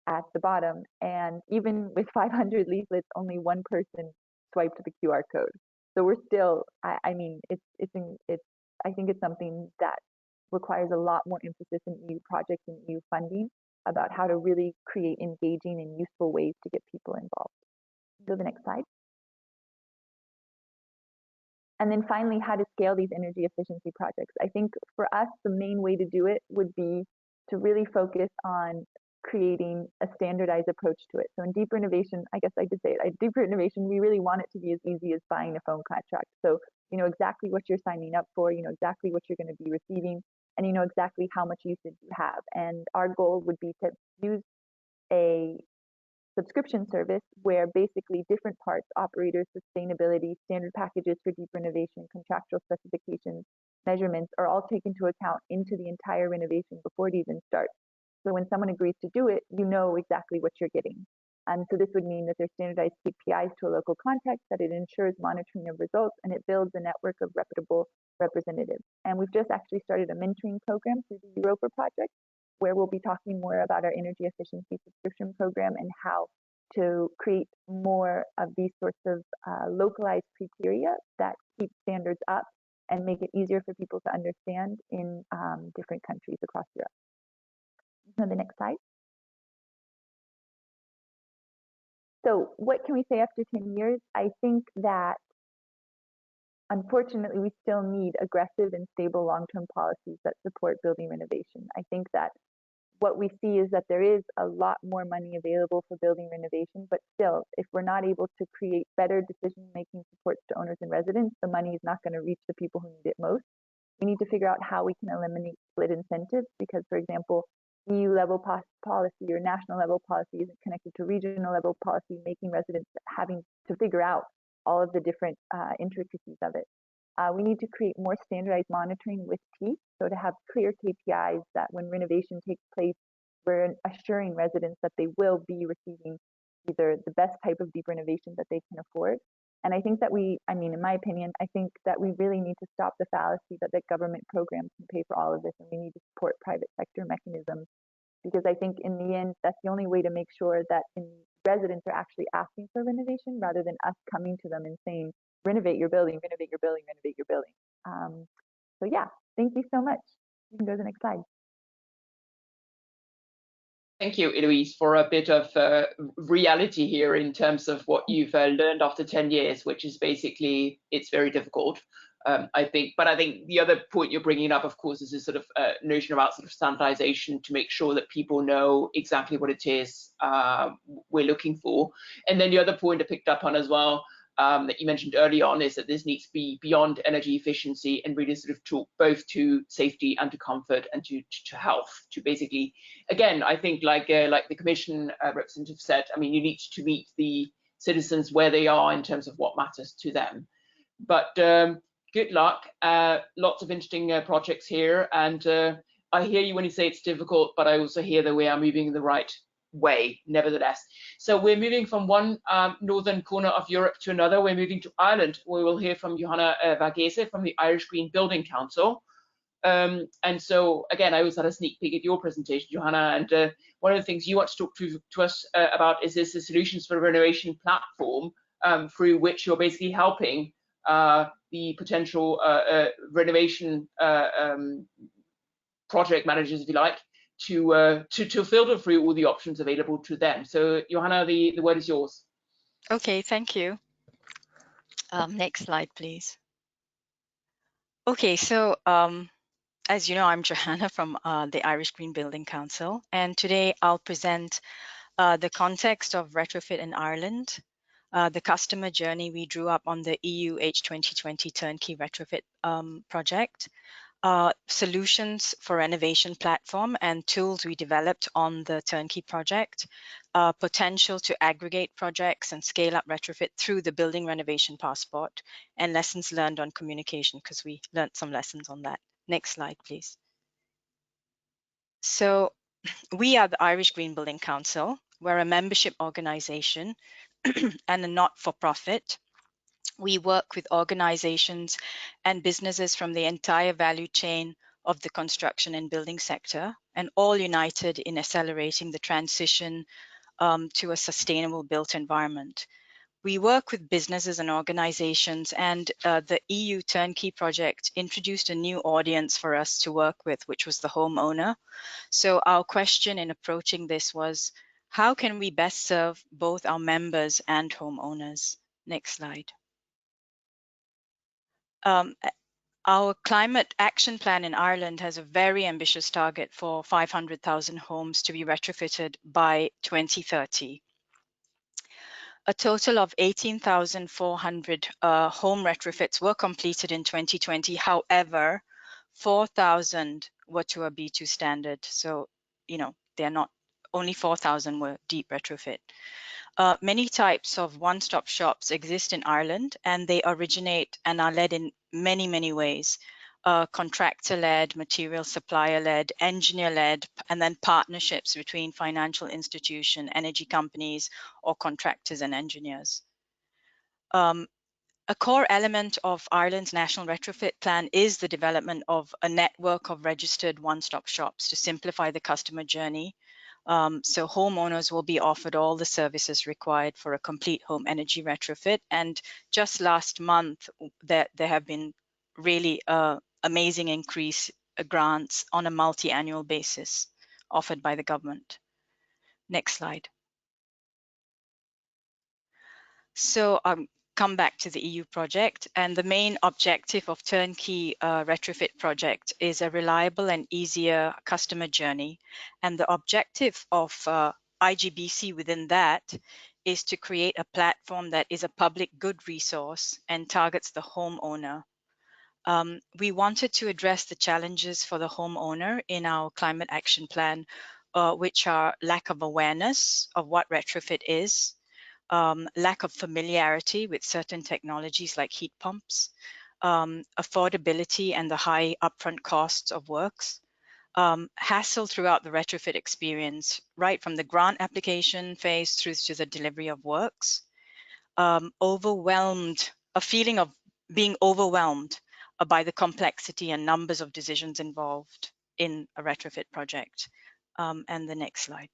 at the bottom. And even with 500 leaflets, only one person swiped the QR code. So we're still, I think it's something that requires a lot more emphasis in EU projects and EU funding about how to really create engaging and useful ways to get people involved. Go to the next slide. And then finally, how to scale these energy efficiency projects. I think for us, the main way to do it would be to really focus on creating a standardized approach to it. So in deep renovation, I guess I did say it, deep renovation, we really want it to be as easy as buying a phone contract. So you know exactly what you're signing up for, you know exactly what you're going to be receiving, and you know exactly how much usage you have. And our goal would be to use a subscription service where basically different parts, operators, sustainability, standard packages for deep renovation, contractual specifications, measurements are all taken into account into the entire renovation before it even starts. So when someone agrees to do it, you know exactly what you're getting. And so this would mean that there's standardized KPIs to a local context, that it ensures monitoring of results, and it builds a network of reputable representatives. And we've just actually started a mentoring program through the EUROPA project, where we'll be talking more about our energy efficiency subscription program and how to create more of these sorts of localized criteria that keep standards up and make it easier for people to understand in different countries across Europe. Go to the next slide. So what can we say after 10 years? I think that unfortunately, we still need aggressive and stable long-term policies that support building renovation. I think that what we see is that there is a lot more money available for building renovation, but still, if we're not able to create better decision-making supports to owners and residents, the money is not going to reach the people who need it most. We need to figure out how we can eliminate split incentives because, for example, EU level policy or national level policy isn't connected to regional level policy, making residents having to figure out all of the different intricacies of it. We need to create more standardized monitoring with teeth, so to have clear KPIs that when renovation takes place, we're assuring residents that they will be receiving either the best type of deep renovation that they can afford. And I think that in my opinion, I think that we really need to stop the fallacy that the government programs can pay for all of this, and we need to support private sector mechanisms, because I think in the end, that's the only way to make sure that residents are actually asking for renovation rather than us coming to them and saying, renovate your building, renovate your building, renovate your building. So yeah, thank you so much. You can go to the next slide. Thank you, Eloise, for a bit of reality here in terms of what you've learned after 10 years, which is basically, it's very difficult, I think. But I think the other point you're bringing up, of course, is this sort of notion about sort of standardization to make sure that people know exactly what it is we're looking for. And then the other point I picked up on as well, that you mentioned early on, is that this needs to be beyond energy efficiency and really sort of talk both to safety and to comfort and to health, to basically, again, I think like the Commission representative said, I mean, you need to meet the citizens where they are in terms of what matters to them. But good luck, lots of interesting projects here, and I hear you when you say it's difficult, but I also hear that we are moving in the right way, nevertheless. So we're moving from one northern corner of Europe to another. We're moving to Ireland. We will hear from Johanna Varghese from the Irish Green Building Council. And so again, I always had a sneak peek at your presentation, Johanna, and one of the things you want to talk to us about is this the Solutions for Renovation platform, through which you're basically helping the potential renovation project managers, if you like, to filter through all the options available to them. So Johanna, the word is yours. Okay, thank you. Next slide, please. Okay, so as you know, I'm Johanna from the Irish Green Building Council, and today I'll present the context of retrofit in Ireland, the customer journey we drew up on the EU H2020 Turnkey Retrofit project, solutions for renovation platform and tools we developed on the turnkey project, potential to aggregate projects and scale up retrofit through the building renovation passport, and lessons learned on communication, because we learned some lessons on that. Next slide, please. So we are the Irish Green Building Council. We're a membership organization and a not-for-profit. We work with organizations and businesses from the entire value chain of the construction and building sector, and all united in accelerating the transition to a sustainable built environment. We work with businesses and organizations, and the EU Turnkey project introduced a new audience for us to work with, which was the homeowner. So our question in approaching this was, how can we best serve both our members and homeowners? Next slide. Our climate action plan in Ireland has a very ambitious target for 500,000 homes to be retrofitted by 2030. A total of 18,400 home retrofits were completed in 2020. However, 4,000 were to a B2 standard. So, you know, they're not, only 4,000 were deep retrofit. Many types of one-stop shops exist in Ireland, and they originate and are led in many, many ways. Contractor-led, material supplier-led, engineer-led, and then partnerships between financial institution, energy companies, or contractors and engineers. A core element of Ireland's national retrofit plan is the development of a network of registered one-stop shops to simplify the customer journey. So homeowners will be offered all the services required for a complete home energy retrofit. And just last month, there have been really amazing increase grants on a multi-annual basis offered by the government. Next slide. So come back to the EU project, and the main objective of turnkey retrofit project is a reliable and easier customer journey. And the objective of IGBC within that is to create a platform that is a public good resource and targets the homeowner. We wanted to address the challenges for the homeowner in our climate action plan, which are lack of awareness of what retrofit is, lack of familiarity with certain technologies like heat pumps, affordability and the high upfront costs of works, hassle throughout the retrofit experience, right from the grant application phase through to the delivery of works, a feeling of being overwhelmed by the complexity and numbers of decisions involved in a retrofit project. And the next slide.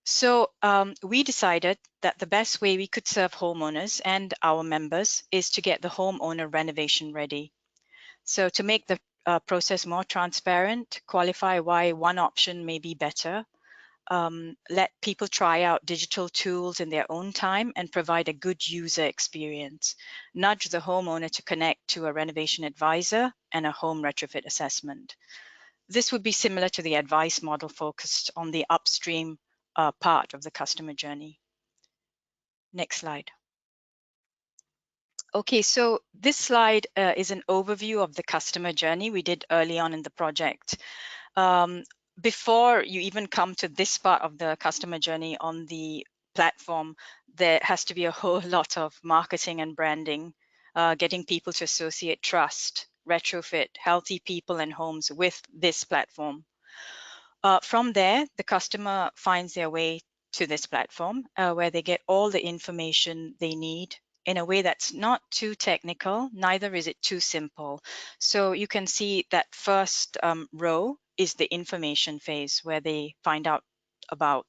So we decided that the best way we could serve homeowners and our members is to get the homeowner renovation ready. So to make the process more transparent, qualify why one option may be better, let people try out digital tools in their own time and provide a good user experience, nudge the homeowner to connect to a renovation advisor and a home retrofit assessment. This would be similar to the advice model focused on the upstream part of the customer journey. Next slide. Okay, so this slide is an overview of the customer journey we did early on in the project. Before you even come to this part of the customer journey on the platform, there has to be a whole lot of marketing and branding, getting people to associate trust, retrofit, healthy people and homes with this platform. From there, the customer finds their way to this platform where they get all the information they need in a way that's not too technical, neither is it too simple. So you can see that first row is the information phase where they find out about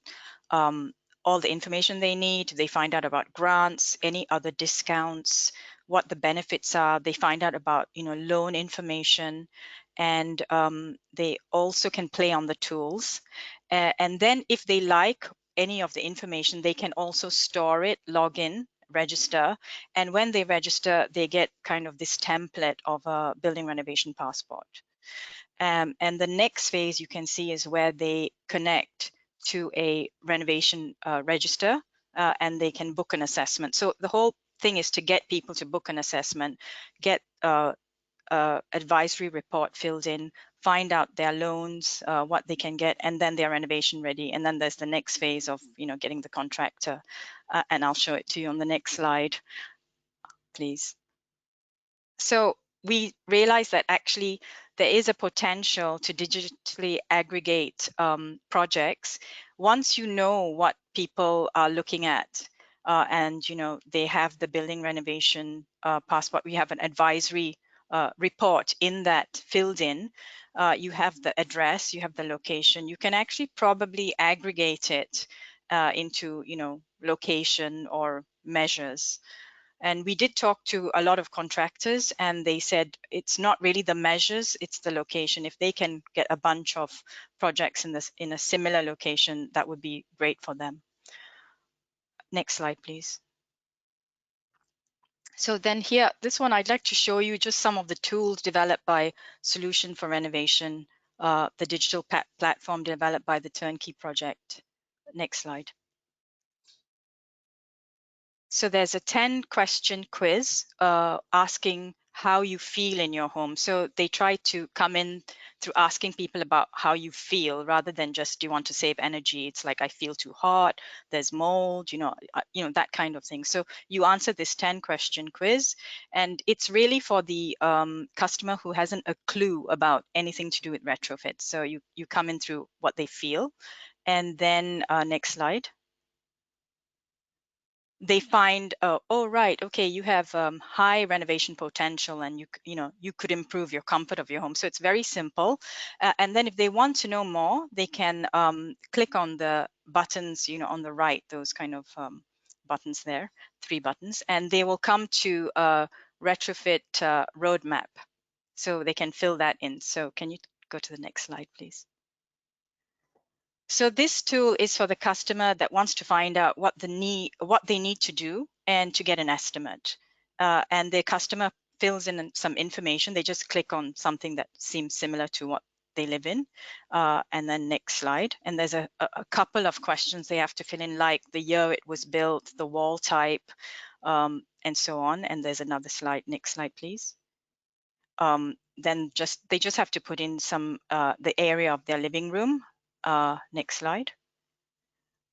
all the information they need. They find out about grants, any other discounts, what the benefits are. They find out about loan information, and they also can play on the tools. And then if they like any of the information, they can also store it, log in, register. And when they register, they get kind of this template of a building renovation passport. And the next phase you can see is where they connect to a renovation register and they can book an assessment. So the whole thing is to get people to book an assessment, get advisory report filled in, find out their loans, what they can get, and then they're renovation ready. And then there's the next phase of getting the contractor, and I'll show it to you on the next slide, please. So we realized that actually there is a potential to digitally aggregate projects once you know what people are looking at. And they have the building renovation passport. We have an advisory report in that filled in. You have the address, you have the location. You can actually probably aggregate it into location or measures. And we did talk to a lot of contractors, and they said it's not really the measures, it's the location. If they can get a bunch of projects in a similar location, that would be great for them. Next slide, please. So then here, this one, I'd like to show you just some of the tools developed by Solution for Renovation, the digital platform developed by the Turnkey project. Next slide. So there's a 10-question quiz asking how you feel in your home. So they try to come in through asking people about how you feel rather than just, do you want to save energy? It's like, I feel too hot, there's mold, that kind of thing. So you answer this 10-question quiz, and it's really for the customer who hasn't a clue about anything to do with retrofit. So you come in through what they feel. And then next slide. They find, oh, right, okay, you have high renovation potential, and you could improve your comfort of your home. So it's very simple. And then if they want to know more, they can click on the buttons, on the right, those kind of buttons there, 3 buttons, and they will come to a retrofit roadmap. So they can fill that in. So can you go to the next slide, please? So this tool is for the customer that wants to find out what they need to do and to get an estimate. And the customer fills in some information. They just click on something that seems similar to what they live in. And then next slide. And there's a couple of questions they have to fill in, like the year it was built, the wall type, and so on. And there's another slide. Next slide, please. Then they just have to put in some the area of their living room. Next slide.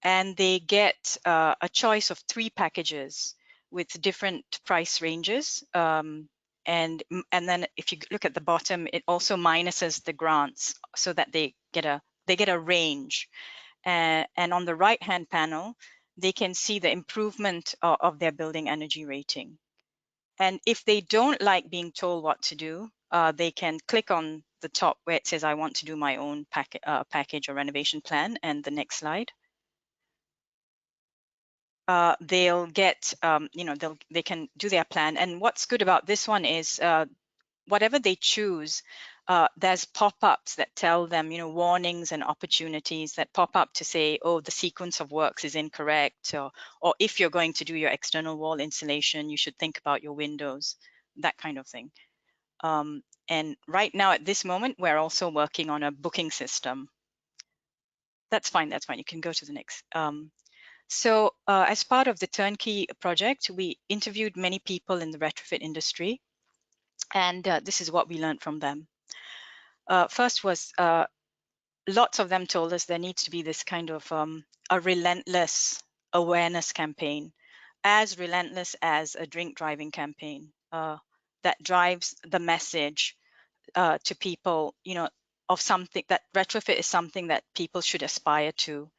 And they get a choice of 3 packages with different price ranges. And then if you look at the bottom, it also minuses the grants so that they get a range. And on the right-hand panel, they can see the improvement of their building energy rating. And if they don't like being told what to do, they can click on the top where it says, I want to do my own package or renovation plan. And the next slide. They'll get, they can do their plan. And what's good about this one is whatever they choose, there's pop-ups that tell them, warnings and opportunities that pop up to say, oh, the sequence of works is incorrect, or if you're going to do your external wall insulation, you should think about your windows, that kind of thing. And right now at this moment, we're also working on a booking system. That's fine, you can go to the next. So as part of the turnkey project, we interviewed many people in the retrofit industry, and this is what we learned from them. First was lots of them told us there needs to be this kind of a relentless awareness campaign, as relentless as a drink driving campaign that drives the message to people, of something that retrofit is something that people should aspire to.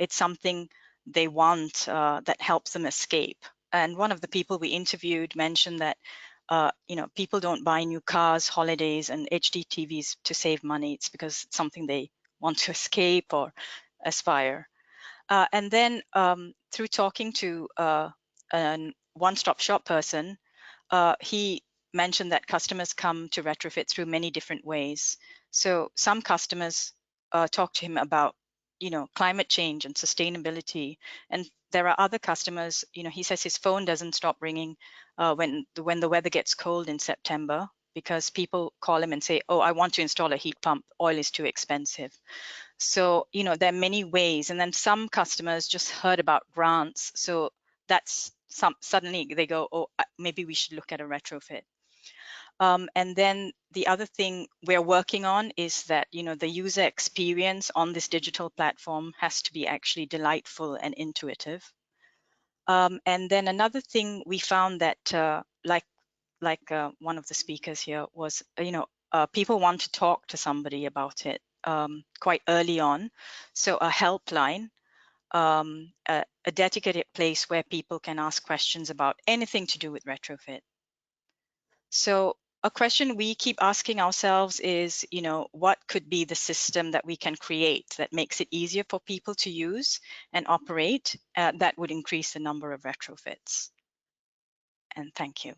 It's something they want that helps them escape. And one of the people we interviewed mentioned that people don't buy new cars, holidays, and HD TVs to save money. It's because it's something they want to escape or aspire. And then through talking to a one-stop shop person, he mentioned that customers come to retrofit through many different ways. So some customers talk to him about climate change and sustainability, and there are other customers, he says his phone doesn't stop ringing when the weather gets cold in September, because people call him and say, oh, I want to install a heat pump, oil is too expensive. So there are many ways. And then some customers just heard about grants, so that's suddenly they go, oh, maybe we should look at a retrofit. And then the other thing we're working on is that, the user experience on this digital platform has to be actually delightful and intuitive. And then another thing we found that, like one of the speakers here was, people want to talk to somebody about it quite early on. So a helpline, a dedicated place where people can ask questions about anything to do with retrofit. So a question we keep asking ourselves is, what could be the system that we can create that makes it easier for people to use and operate that would increase the number of retrofits? And thank you.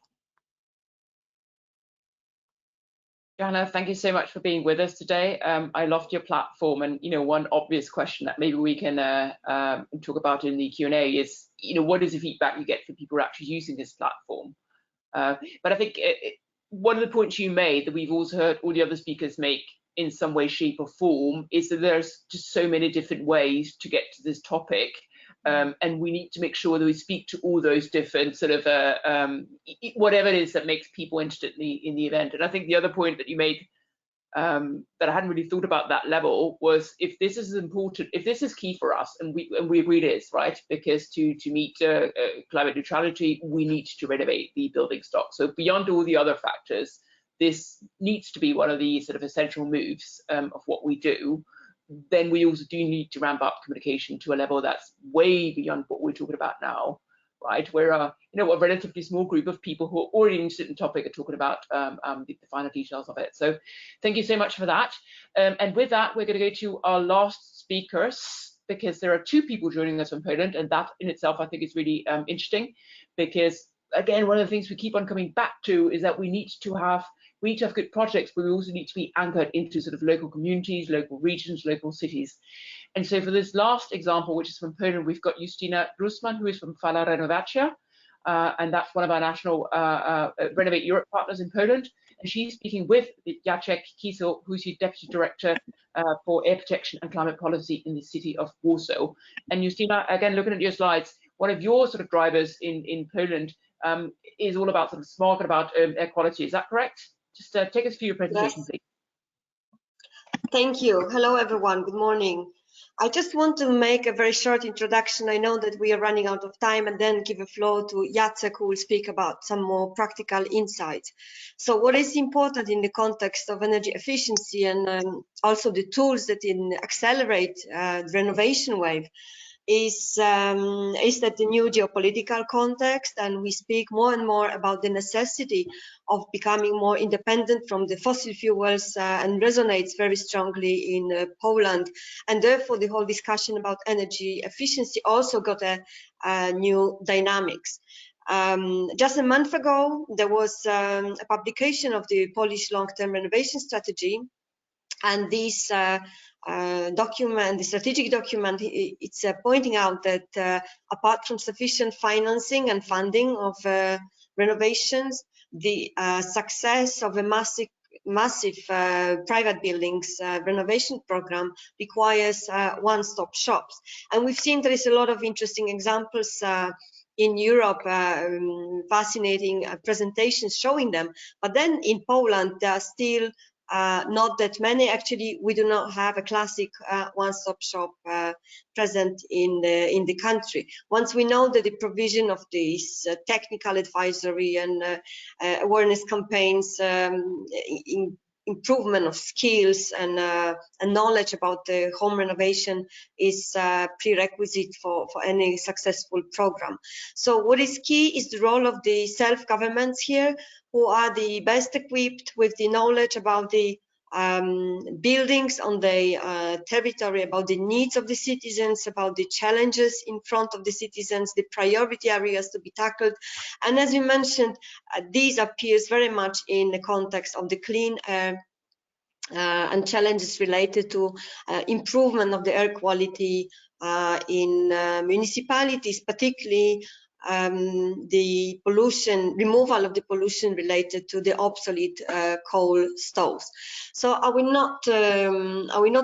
Johanna, thank you so much for being with us today. I loved your platform, and one obvious question that maybe we can talk about in the Q&A is, what is the feedback you get from people who are actually using this platform? But I think one of the points you made that we've also heard all the other speakers make in some way, shape or form is that there's just so many different ways to get to this topic. And we need to make sure that we speak to all those different sort of whatever it is that makes people interested in the event. And I think the other point that you made that I hadn't really thought about that level was, if this is important, if this is key for us, and we agree it is, right? Because to meet climate neutrality, we need to renovate the building stock. So beyond all the other factors, this needs to be one of the sort of essential moves of what we do. Then we also do need to ramp up communication to a level that's way beyond what we're talking about now, right? Where a relatively small group of people who are already interested in the topic are talking about the finer details of it. So thank you so much for that. And with that, we're going to go to our last speakers, because there are 2 people joining us from Poland, and that in itself I think is really interesting, because again, one of the things we keep on coming back to is that we need to have good projects, but we also need to be anchored into sort of local communities, local regions, local cities. And so for this last example, which is from Poland, we've got Justyna Glusman, who is from Fala Renowacji, and that's one of our national Renovate Europe partners in Poland. And she's speaking with Jacek Kisiel, who's the Deputy Director for Air Protection and Climate Policy in the city of Warsaw. And Justyna, again, looking at your slides, one of your sort of drivers in Poland is all about sort of smog and about air quality. Is that correct? Just take us through your presentation, Yes. please. Thank you. Hello, everyone. Good morning. I just want to make a very short introduction. I know that we are running out of time, and then give a floor to Jacek, who will speak about some more practical insights. So what is important in the context of energy efficiency and also the tools that accelerate the renovation wave is that the new geopolitical context, and we speak more and more about the necessity of becoming more independent from the fossil fuels and resonates very strongly in Poland, and therefore the whole discussion about energy efficiency also got a new dynamics. Just a month ago, there was a publication of the Polish long-term renovation strategy, and this document, the strategic document, it's pointing out that apart from sufficient financing and funding of renovations, the success of a massive private buildings renovation program requires one-stop shops. And we've seen there is a lot of interesting examples in Europe, fascinating presentations showing them. But then in Poland, there are still not that many. Actually, we do not have a classic one-stop shop present in the country. Once we know that the provision of this technical advisory and awareness campaigns, improvement of skills and knowledge about the home renovation is prerequisite for any successful program. So what is key is the role of the self-governments here, who are the best equipped with the knowledge about the buildings on the territory, about the needs of the citizens, about the challenges in front of the citizens, the priority areas to be tackled. And as we mentioned, these appears very much in the context of the clean air and challenges related to improvement of the air quality in municipalities, particularly the pollution, removal of the pollution related to the obsolete coal stoves. So I will not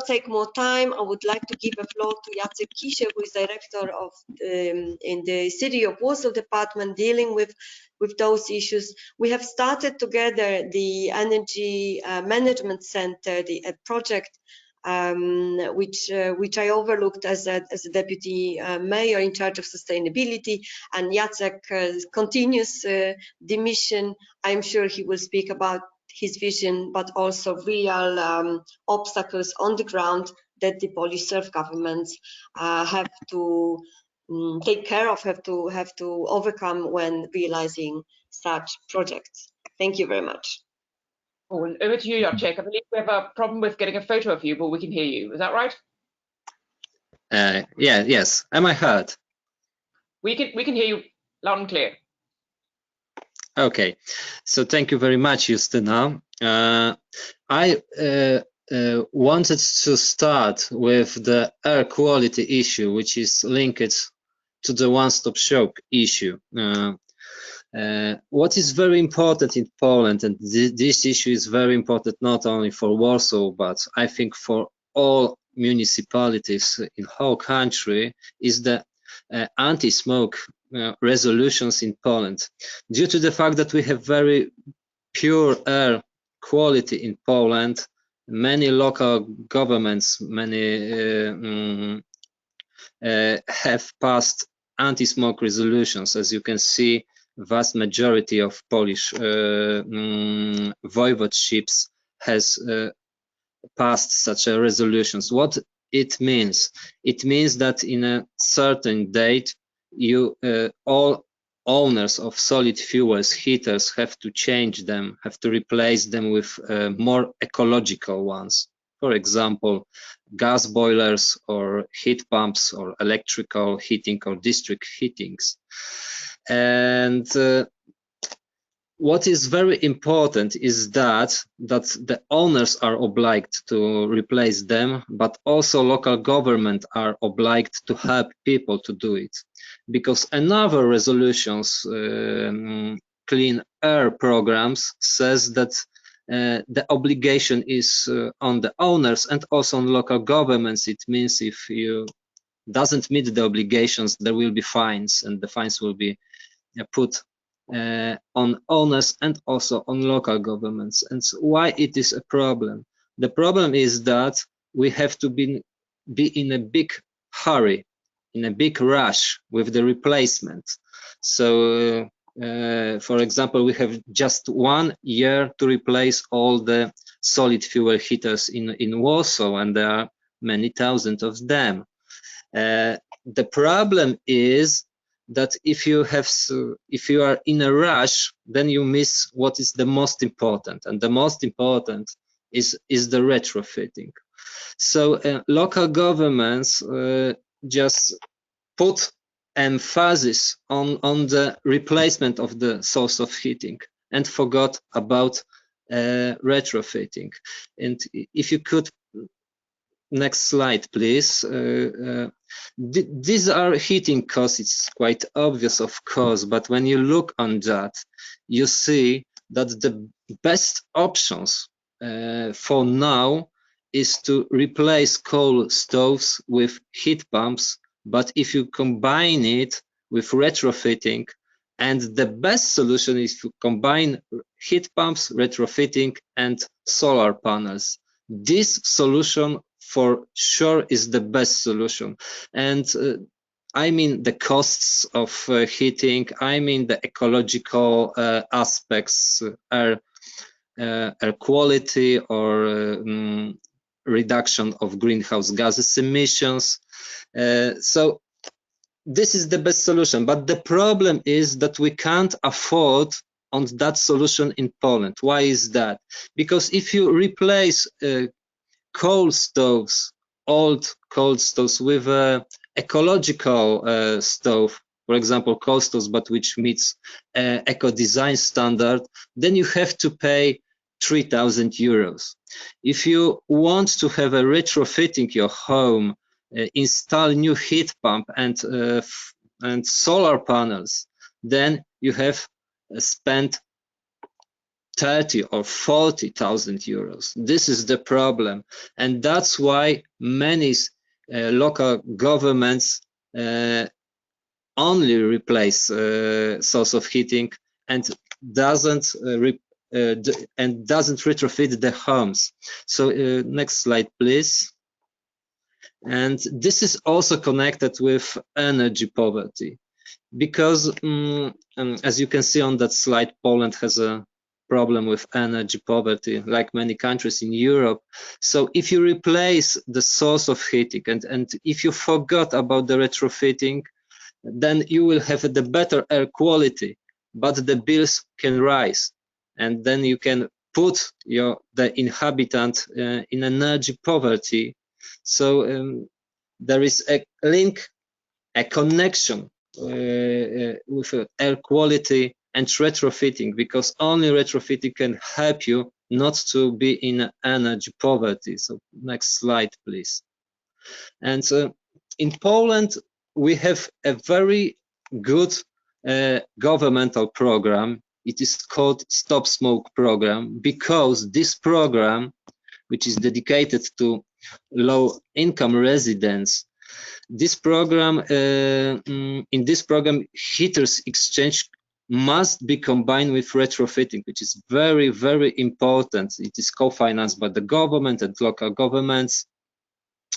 take more time. I would like to give a floor to Jacek Kisiel, who is director of in the City of Warsaw department dealing with those issues. We have started together the Energy Management Center, the project which I overlooked as a deputy mayor in charge of sustainability, and Jacek continues the mission. I'm sure he will speak about his vision, but also real obstacles on the ground that the Polish self-governments have to take care of, have to overcome when realizing such projects. Thank you very much. Oh, and over to you, Jacek. I believe we have a problem with getting a photo of you, but we can hear you. Is that right? Yes. Am I heard? We can hear you loud and clear. Okay. So thank you very much, Justyna. I wanted to start with the air quality issue, which is linked to the one-stop shop issue. What is very important in Poland, and this issue is very important not only for Warsaw, but I think for all municipalities in the whole country, is the anti-smoke resolutions in Poland. Due to the fact that we have very pure air quality in Poland, many local governments, have passed anti-smoke resolutions. As you can see, vast majority of Polish voivodeships has passed such a resolutions. What it means? It means that in a certain date, all owners of solid fuels heaters have to change them, have to replace them with more ecological ones. For example, gas boilers or heat pumps or electrical heating or district heatings. And what is very important is that the owners are obliged to replace them, but also local government are obliged to help people to do it. Because another resolutions, clean air programs, says that the obligation is on the owners and also on local governments. It means if you doesn't meet the obligations, there will be fines, and the fines will be put on owners and also on local governments. And why it is a problem? The problem is that we have to be in a big hurry, in a big rush with the replacement. So, for example, we have just 1 year to replace all the solid fuel heaters in Warsaw, and there are many thousands of them. The problem is that if you are in a rush, then you miss what is the most important, and the most important is the retrofitting. So local governments just put emphasis on the replacement of the source of heating and forgot about retrofitting. And if you could, next slide, please. These are heating costs. It's quite obvious, of course, but when you look on that, you see that the best options for now is to replace coal stoves with heat pumps. But if you combine it with retrofitting, and the best solution is to combine heat pumps, retrofitting, and solar panels. This solution for sure is the best solution. And I mean the costs of heating, I mean the ecological aspects, air quality, or reduction of greenhouse gases emissions. So this is the best solution, but the problem is that we can't afford on that solution in Poland. Why is that? Because if you replace coal stoves, old coal stoves, with a ecological stove, for example, coal stoves, but which meets eco-design standard, then you have to pay 3,000 euros. If you want to have a retrofitting your home, install new heat pump and solar panels, then you have spent 30 or 40,000 euros. This is the problem, and that's why many local governments only replace source of heating and doesn't retrofit the homes. So next slide, please. And this is also connected with energy poverty, because as you can see on that slide, Poland has a problem with energy poverty, like many countries in Europe. So if you replace the source of heating and if you forgot about the retrofitting, then you will have the better air quality, but the bills can rise, and then you can put the inhabitant in energy poverty. So there is a link, a connection with air quality and retrofitting, because only retrofitting can help you not to be in energy poverty. So next slide, please. And in Poland, we have a very good governmental program. It is called Stop Smoke Program, because this program, which is dedicated to low-income residents, this program, in this program, heaters exchange must be combined with retrofitting, which is very, very important. It is co-financed by the government and local governments.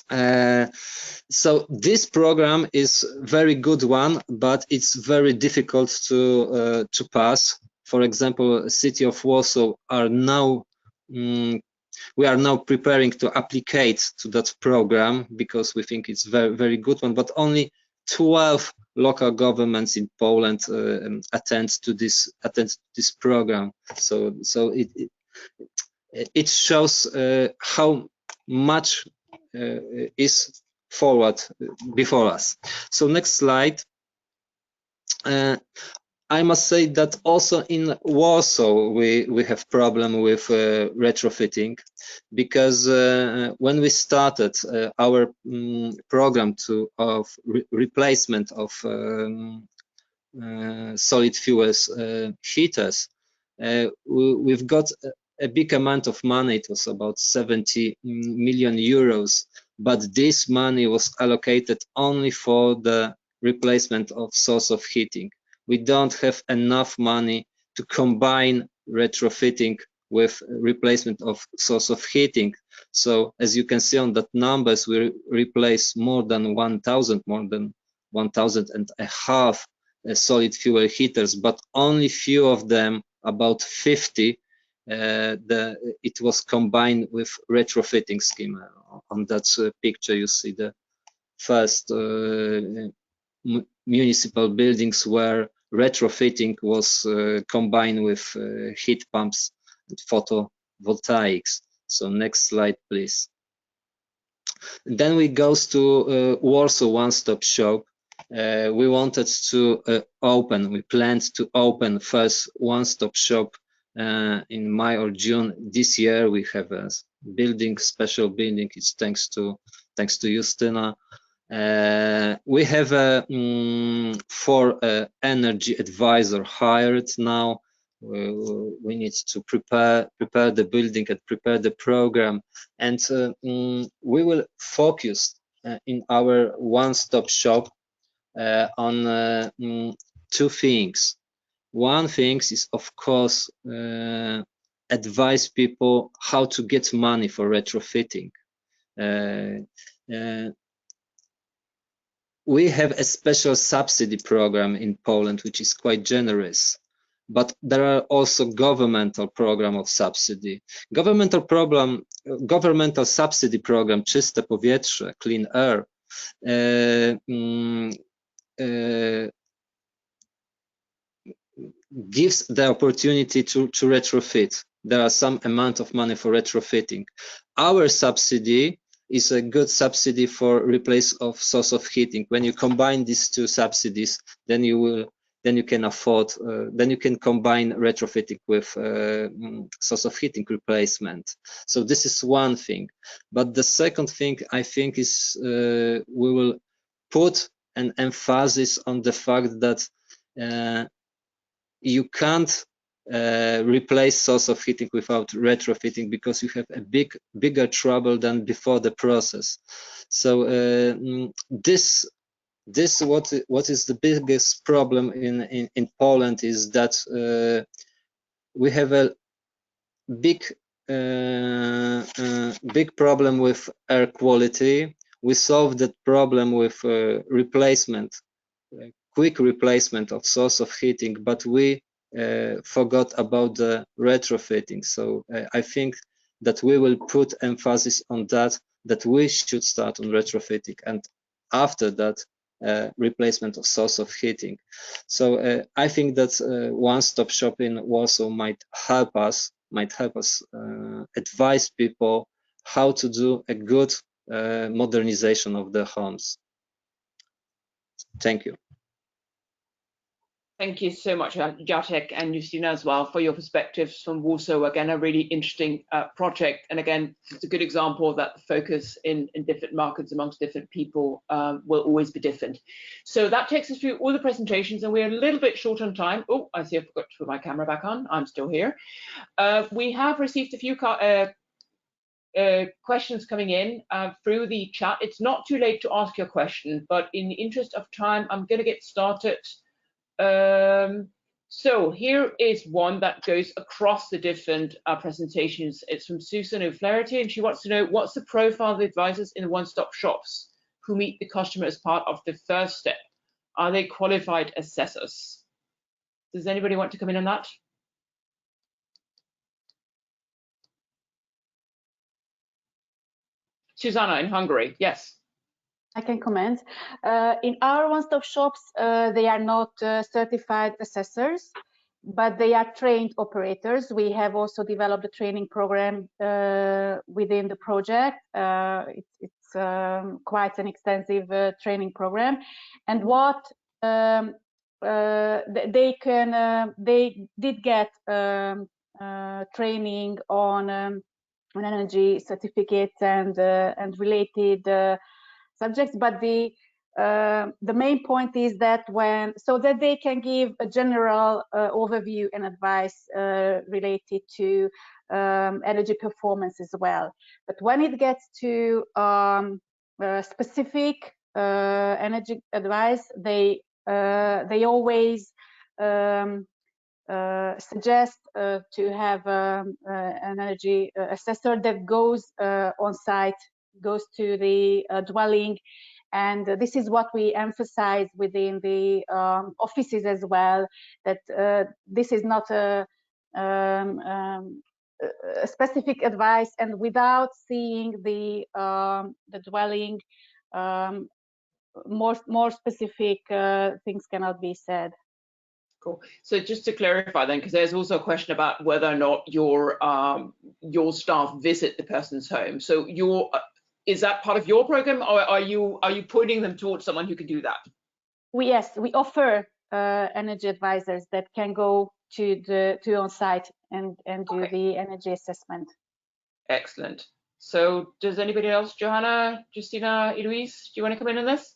So this program is a very good one, but it's very difficult to pass. For example, the city of Warsaw are now we are now preparing to applicate to that program, because we think it's very, very good one, but only 12 local governments in Poland attend to this program. So it shows how much is forward before us. So next slide. I must say that also in Warsaw we have problem with retrofitting, because when we started our program of replacement of solid fuels heaters, we've got a big amount of money. It was about 70 million euros, but this money was allocated only for the replacement of source of heating. we don't have enough money to combine retrofitting with replacement of source of heating. So as you can see on that numbers, we replace more than 1,000 and a half solid fuel heaters, but only few of them, about 50, it was combined with retrofitting scheme. On that picture, you see the first municipal buildings where retrofitting was combined with heat pumps and photovoltaics. So next slide, please. Then we goes to Warsaw one-stop shop. We wanted to we planned to open first one-stop shop in May or June this year. We have a special building. It's thanks to Justyna. We have a 4 energy advisor hired now. We need to prepare the building and prepare the program, and we will focus in our one-stop shop on 2 things. One thing is, of course, advise people how to get money for retrofitting. We have a special subsidy program in Poland, which is quite generous, but there are also governmental program of subsidy. Governmental subsidy program, Czyste Powietrze, Clean Air, gives the opportunity to retrofit. There are some amount of money for retrofitting. Our subsidy is a good subsidy for replace of source of heating. When you combine these 2 subsidies, then you can afford, then you can combine retrofitting with source of heating replacement. So this is one thing. But the second thing, I think, is we will put an emphasis on the fact that you can't replace source of heating without retrofitting, because you have a bigger trouble than before the process. So what is the biggest problem in Poland is that we have a big problem with air quality. We solved that problem with quick replacement of source of heating, but we forgot about the retrofitting. So I think that we will put emphasis on that we should start on retrofitting, and after that replacement of source of heating. So I think that one-stop shop in Warsaw might help us advise people how to do a good modernization of their homes. Thank you. Thank you so much, Jacek and Justyna, as well, for your perspectives from Warsaw. Again, a really interesting project. And again, it's a good example that the focus in different markets amongst different people will always be different. So that takes us through all the presentations, and we're a little bit short on time. Oh, I see I forgot to put my camera back on. I'm still here. We have received a few questions coming in through the chat. It's not too late to ask your question, but in the interest of time, I'm going to get started. So here is one that goes across the different presentations. It's from Susan O'Flaherty, and she wants to know, what's the profile of the advisors in the one-stop shops who meet the customer as part of the first step? Are they qualified assessors? Does anybody want to come in on that? Zsuzsanna in Hungary, yes. I can comment. In our one-stop shops, they are not certified assessors, but they are trained operators. We have also developed a training program within the project. It's quite an extensive training program. And what they did get training on energy certificates and related subjects, but the main point is that so that they can give a general overview and advice related to energy performance as well. But when it gets to specific energy advice, they always suggest to have an energy assessor that goes on site, goes to the dwelling, and this is what we emphasize within the offices as well, that this is not a specific advice, and without seeing the dwelling, more specific things cannot be said. Cool. So just to clarify then, because there's also a question about whether or not your staff visit the person's home. So is that part of your program, or are you pointing them towards someone who can do that? Yes, we offer energy advisors that can go to on site and do the energy assessment. Excellent. So does anybody else, Johanna, Justyna, Eloise, do you want to come in on this?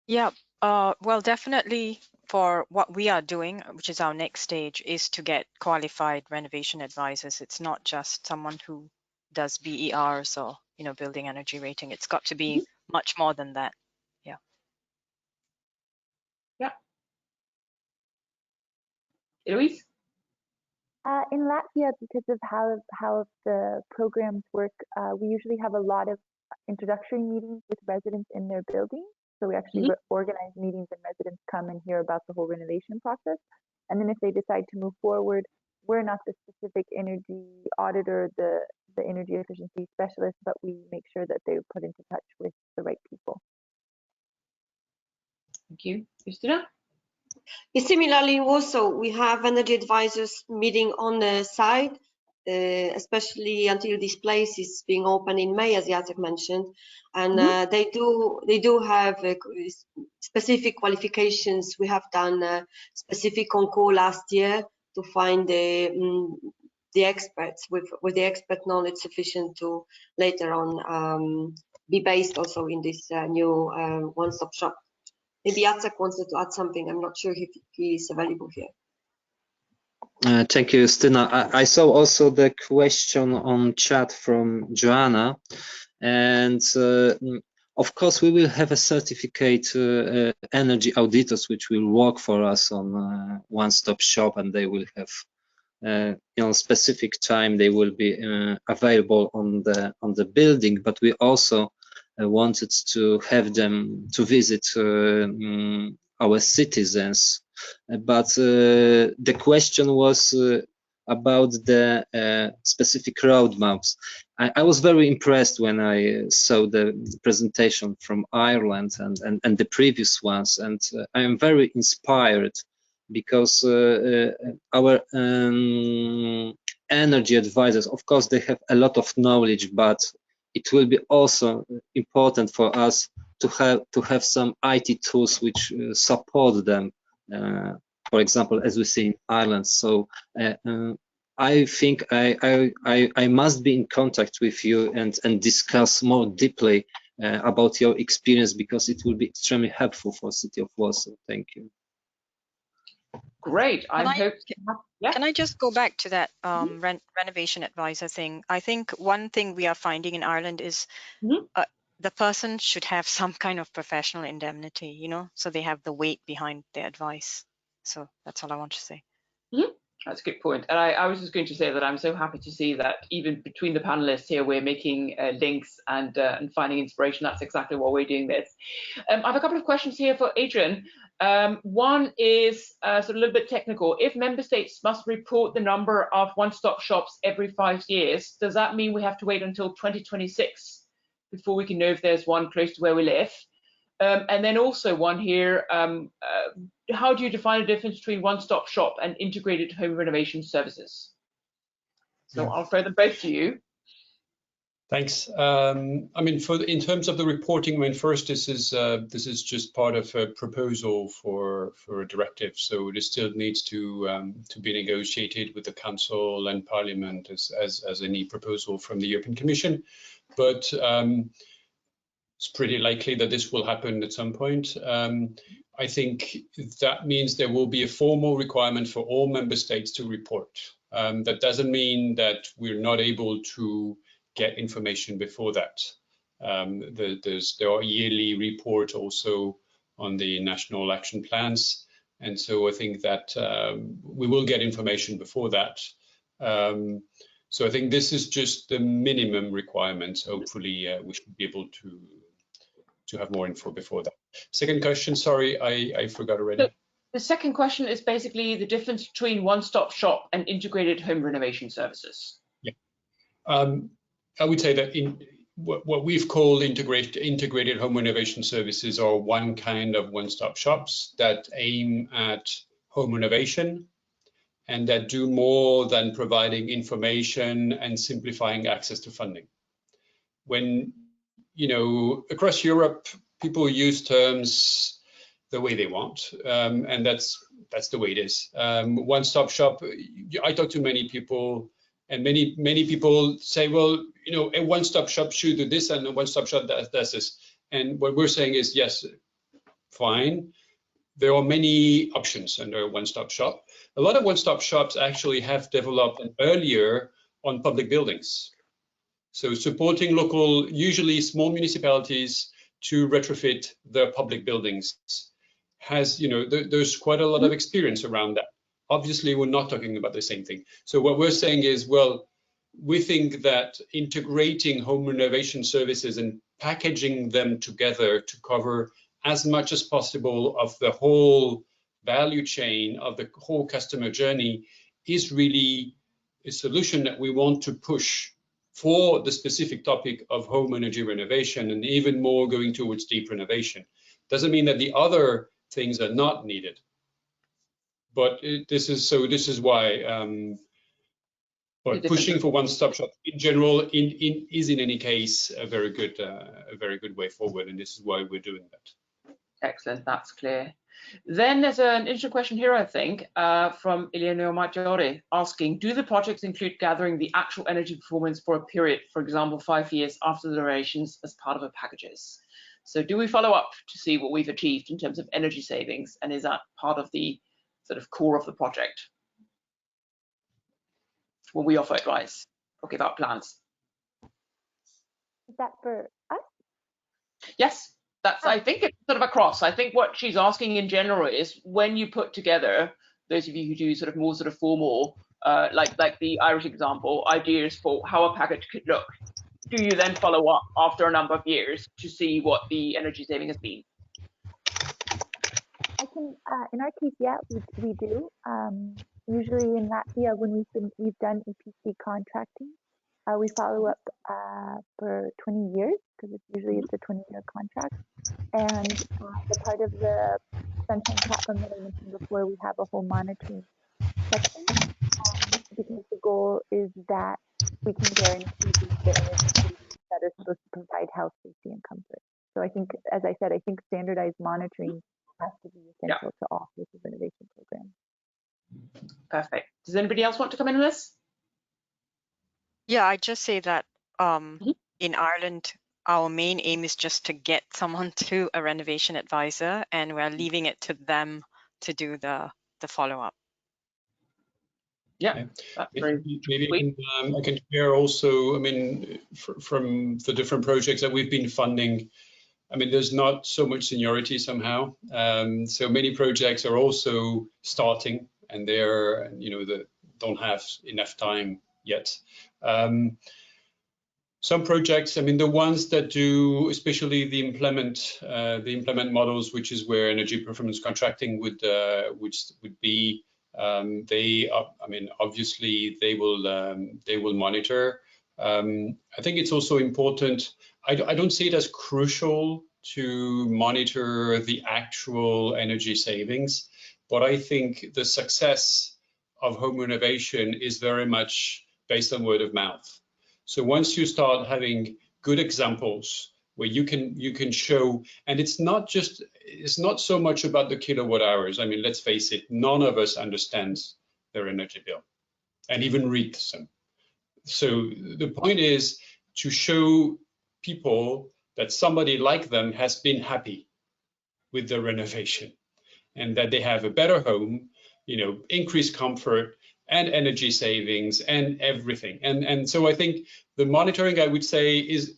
Yeah, well, definitely for what we are doing, which is our next stage, is to get qualified renovation advisors. It's not just someone who does BERs or, building energy rating. It's got to be much more than that. Yeah. Yeah. Eloise? In Latvia, because of how the programs work, we usually have a lot of introductory meetings with residents in their building. So we actually organize meetings and residents come and hear about the whole renovation process. And then if they decide to move forward, we're not the specific energy auditor, the energy efficiency specialist, but we make sure that they're put into touch with the right people. Thank you. Justyna? Similarly, in Warsaw, we have energy advisors meeting on the site, especially until this place is being open in May, as Jacek mentioned, and they do have specific qualifications. We have done a specific on-call last year to find the experts with the expert knowledge sufficient to later on be based also in this new one-stop shop. Maybe Jacek wanted to add something. I'm not sure if he is available here. Thank you, Justyna. I saw also the question on chat from Johanna, and of course we will have a certificate energy auditors which will work for us on one-stop shop, and they will have specific time they will be available on the building, but we also wanted to have them to visit our citizens. But the question was about the specific roadmaps. I was very impressed when I saw the presentation from Ireland and the previous ones, and I am very inspired because our energy advisors, of course, they have a lot of knowledge, but it will be also important for us to have some IT tools which support them. For example, as we see in Ireland. So I think I must be in contact with you and discuss more deeply about your experience, because it will be extremely helpful for City of Warsaw. Thank you. Great. Can I just go back to that renovation advisor thing? I think one thing we are finding in Ireland is the person should have some kind of professional indemnity, so they have the weight behind their advice. So that's all I want to say. That's a good point. And I was just going to say that I'm so happy to see that even between the panelists here, we're making links and finding inspiration. That's exactly why we're doing this. I have a couple of questions here for Adrien. One is sort of a little bit technical. If member states must report the number of one-stop shops every 5 years, does that mean we have to wait until 2026 before we can know if there's one close to where we live? And then also one here, how do you define the difference between one-stop shop and integrated home renovation services? So I'll throw them both to you. Thanks. I mean, in terms of the reporting, first this is just part of a proposal for a directive, so this still needs to be negotiated with the Council and Parliament as any proposal from the European Commission. But it's pretty likely that this will happen at some point. I think that means there will be a formal requirement for all member states to report. That doesn't mean that we're not able to get information before that. There are yearly reports also on the national action plans. And so I think that we will get information before that. So I think this is just the minimum requirements. Hopefully we should be able to have more info before that. Second question, sorry, I forgot already. The second question is basically the difference between one-stop shop and integrated home renovation services. Yeah, I would say that in what we've called integrated home renovation services are one kind of one-stop shops that aim at home renovation and that do more than providing information and simplifying access to funding. When, you know, across Europe, people use terms the way they want, and that's the way it is. One-stop shop, I talk to many people, and many people say, well, you know, a one-stop shop should do this and a one-stop shop does this. And what we're saying is, yes, fine. There are many options under a one-stop shop. A lot of one-stop shops actually have developed earlier on public buildings. So supporting local, usually small municipalities to retrofit their public buildings has, you know, there's quite a lot of experience around that. Obviously, we're not talking about the same thing. So what we're saying is, well, we think that integrating home renovation services and packaging them together to cover as much as possible of the whole value chain, of the whole customer journey, is really a solution that we want to push for the specific topic of home energy renovation, and even more going towards deep renovation. Doesn't mean that the other things are not needed, but this is why but pushing for one-stop shop in general is in any case a very good way forward, and this is why we're doing that. Excellent, that's clear. Then there's an interesting question here, I think, from Eleonora Maggiore, asking, do the projects include gathering the actual energy performance for a period, for example, 5 years after the renovations, as part of the packages? So do we follow up to see what we've achieved in terms of energy savings, and is that part of the sort of core of the project? Will we offer advice or give out plans? Is that for us? Yes, that's, I think it's sort of across. I think what she's asking in general is, when you put together, those of you who do sort of more sort of formal, like the Irish example, ideas for how a package could look, do you then follow up after a number of years to see what the energy saving has been? I can, in our case, yeah, we do. Usually in Latvia, when we've done EPC contracting, we follow up for 20 years, because it's a 20-year contract. And the part of the Sunshine platform that I mentioned before, we have a whole monitoring section, because the goal is that we can guarantee the energy that is supposed to provide health, safety, and comfort. So I think, as I said, I think standardized monitoring has to be essential to all sorts of renovation programs. Perfect. Does anybody else want to come in on this? Yeah, I just say that in Ireland, our main aim is just to get someone to a renovation advisor, and we're leaving it to them to do the follow-up. Yeah, maybe I can share also, I mean, from the different projects that we've been funding, I mean, there's not so much seniority somehow. So many projects are also starting, and they're, you know, don't have enough time yet. Some projects, I mean, the ones that do, especially the implement models, which is where energy performance contracting would be, they, I mean, obviously they will monitor. I think it's also important. I don't see it as crucial to monitor the actual energy savings, but I think the success of home renovation is very much based on word of mouth. So once you start having good examples where you can show, and it's not so much about the kilowatt hours. I mean, let's face it, none of us understands their energy bill and even read them. So the point is to show people that somebody like them has been happy with the renovation and that they have a better home, you know, increased comfort and energy savings and everything. And so I think the monitoring, I would say, is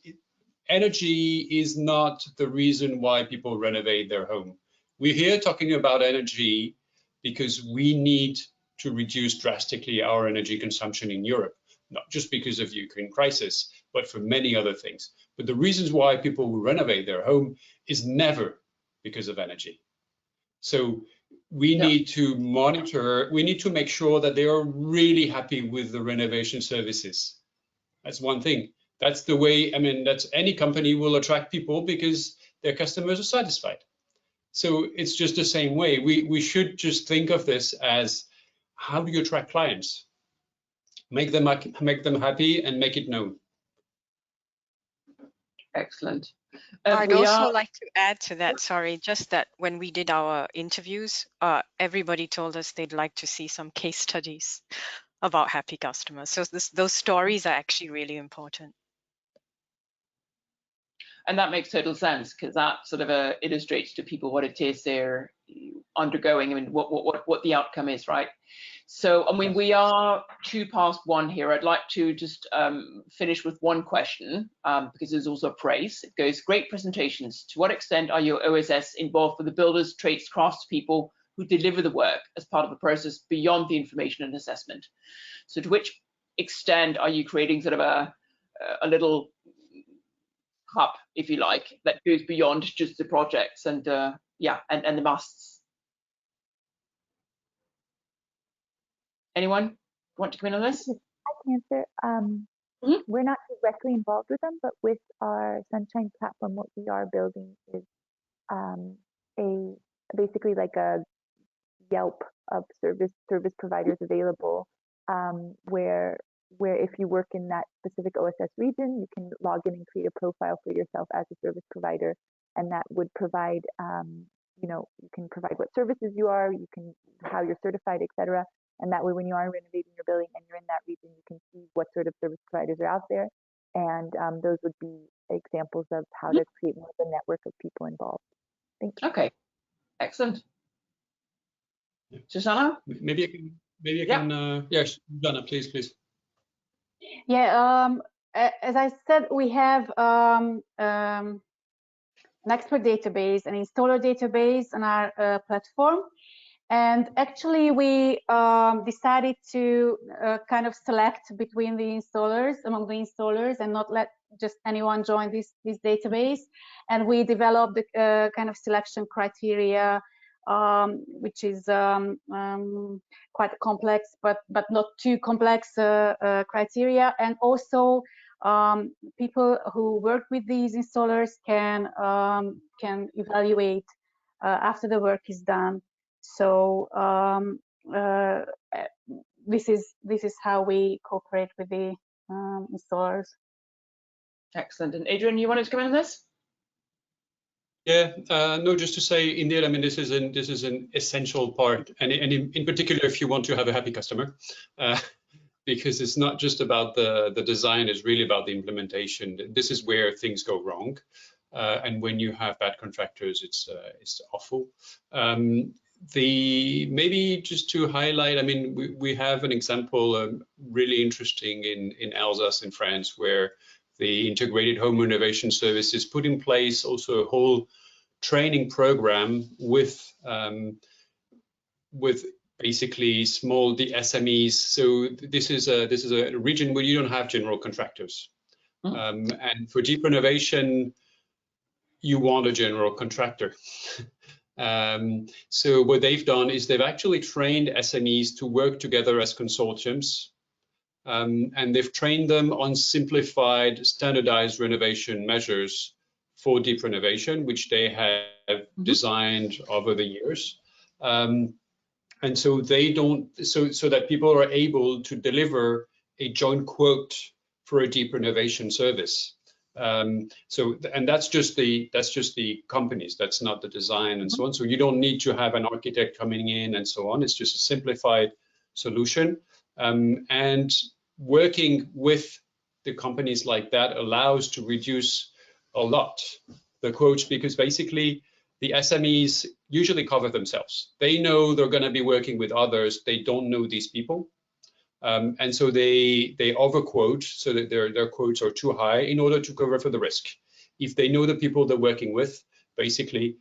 energy is not the reason why people renovate their home. we're here talking about energy because we need to reduce drastically our energy consumption in Europe, not just because of the Ukraine crisis, but for many other things. But the reasons why people will renovate their home is never because of energy. So we need to monitor, we need to make sure that they are really happy with the renovation services. That's one thing. That's the way, I mean, that's any company will attract people because their customers are satisfied. So it's just the same way. We should just think of this as, how do you attract clients? Make them happy and make it known. Excellent. I'd also like to add to that, sorry, just that when we did our interviews, everybody told us they'd like to see some case studies about happy customers. So those stories are actually really important. And that makes total sense, because that sort of illustrates to people what it is they're undergoing. I mean, what the outcome is, right? So, I mean, we are 1:02 here. I'd like to just finish with one question, because there's also a praise. It goes, great presentations. To what extent are your OSS involved with the builders, trades, craftspeople who deliver the work as part of the process beyond the information and assessment? So to which extent are you creating sort of a little hub, if you like, that goes beyond just the projects and yeah, and the musts? Anyone want to come in on this? I can answer. We're not directly involved with them, but with our Sunshine platform, what we are building is basically like a Yelp of service providers available, where if you work in that specific OSS region, you can log in and create a profile for yourself as a service provider, and that would provide, you know, you can provide what services you are, you can how you're certified, etc. And that way, when you are renovating your building and you're in that region, you can see what sort of service providers are out there, and those would be examples of how to create more of a network of people involved. Thank you. Okay, excellent. Zsuzsanna? Maybe I can. Yes, Zsuzsanna, please. Yeah, as I said, we have an expert database, an installer database on our platform. And actually, we decided to kind of select between the installers, among the installers, and not let just anyone join this database. And we developed a kind of selection criteria, which is quite complex, but not too complex criteria. And also, people who work with these installers can evaluate after the work is done. So this is how we cooperate with the installers. Excellent. And Adrien, you wanted to come in on this? Yeah, no, just to say, indeed, I mean, this is an essential part, and in particular, if you want to have a happy customer, because it's not just about the design, it's really about the implementation. This is where things go wrong, and when you have bad contractors, it's awful. Maybe just to highlight, I mean, we have an example really interesting in Alsace in France, where the integrated home renovation services put in place also a whole training program with basically the SMEs. So this is a region where you don't have general contractors, and for deep renovation, you want a general contractor. So what they've done is they've actually trained SMEs to work together as consortiums, and they've trained them on simplified, standardized renovation measures for deep renovation, which they have designed over the years. And so they so that people are able to deliver a joint quote for a deep renovation service. And that's just the companies, that's not the design and so on. So you don't need to have an architect coming in and so on. It's just a simplified solution. And working with the companies like that allows to reduce a lot the quotes, because basically the SMEs usually cover themselves. They know they're going to be working with others. They don't know these people. And so they overquote, so that their quotes are too high in order to cover for the risk. If they know the people they're working with, basically,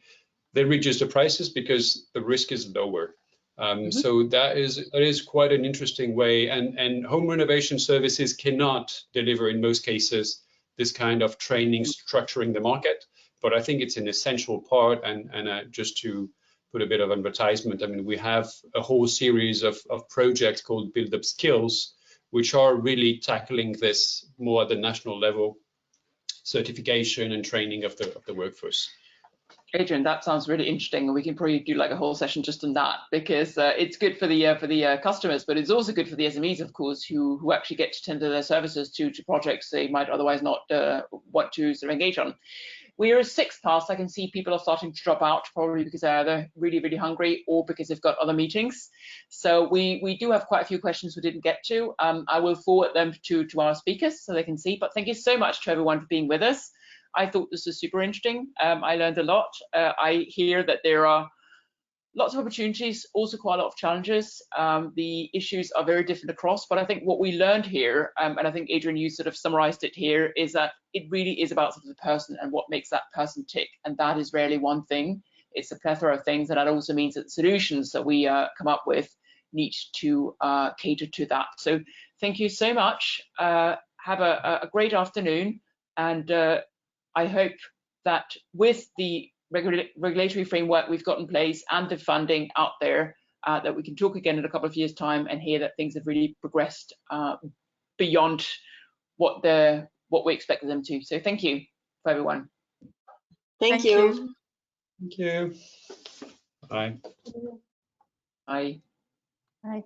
they reduce the prices because the risk is lower. So that is quite an interesting way, and home renovation services cannot deliver in most cases this kind of training structuring the market, but I think it's an essential part. And just to put a bit of advertisement, I mean, we have a whole series of projects called Build Up Skills, which are really tackling this more at the national level, certification and training of the workforce. Adrien, that sounds really interesting, and we can probably do like a whole session just on that, because it's good for the customers, but it's also good for the SMEs, of course, who actually get to tender their services to projects they might otherwise not want to sort of engage on. We are 6 past. I can see people are starting to drop out, probably because they're either really, really hungry or because they've got other meetings. So we do have quite a few questions we didn't get to. I will forward them to our speakers so they can see. But thank you so much to everyone for being with us. I thought this was super interesting. I learned a lot. I hear that there are lots of opportunities, also quite a lot of challenges. The issues are very different across, but I think what we learned here, and I think Adrien, you sort of summarized it here, is that it really is about the person and what makes that person tick. And that is rarely one thing. It's a plethora of things. And that also means that the solutions that we come up with need to cater to that. So thank you so much. Have a great afternoon. And I hope that with the regulatory framework we've got in place and the funding out there, that we can talk again in a couple of years' time and hear that things have really progressed beyond what we expected them to. So thank you for everyone. Thank you. Thank you. Bye. Bye. Bye.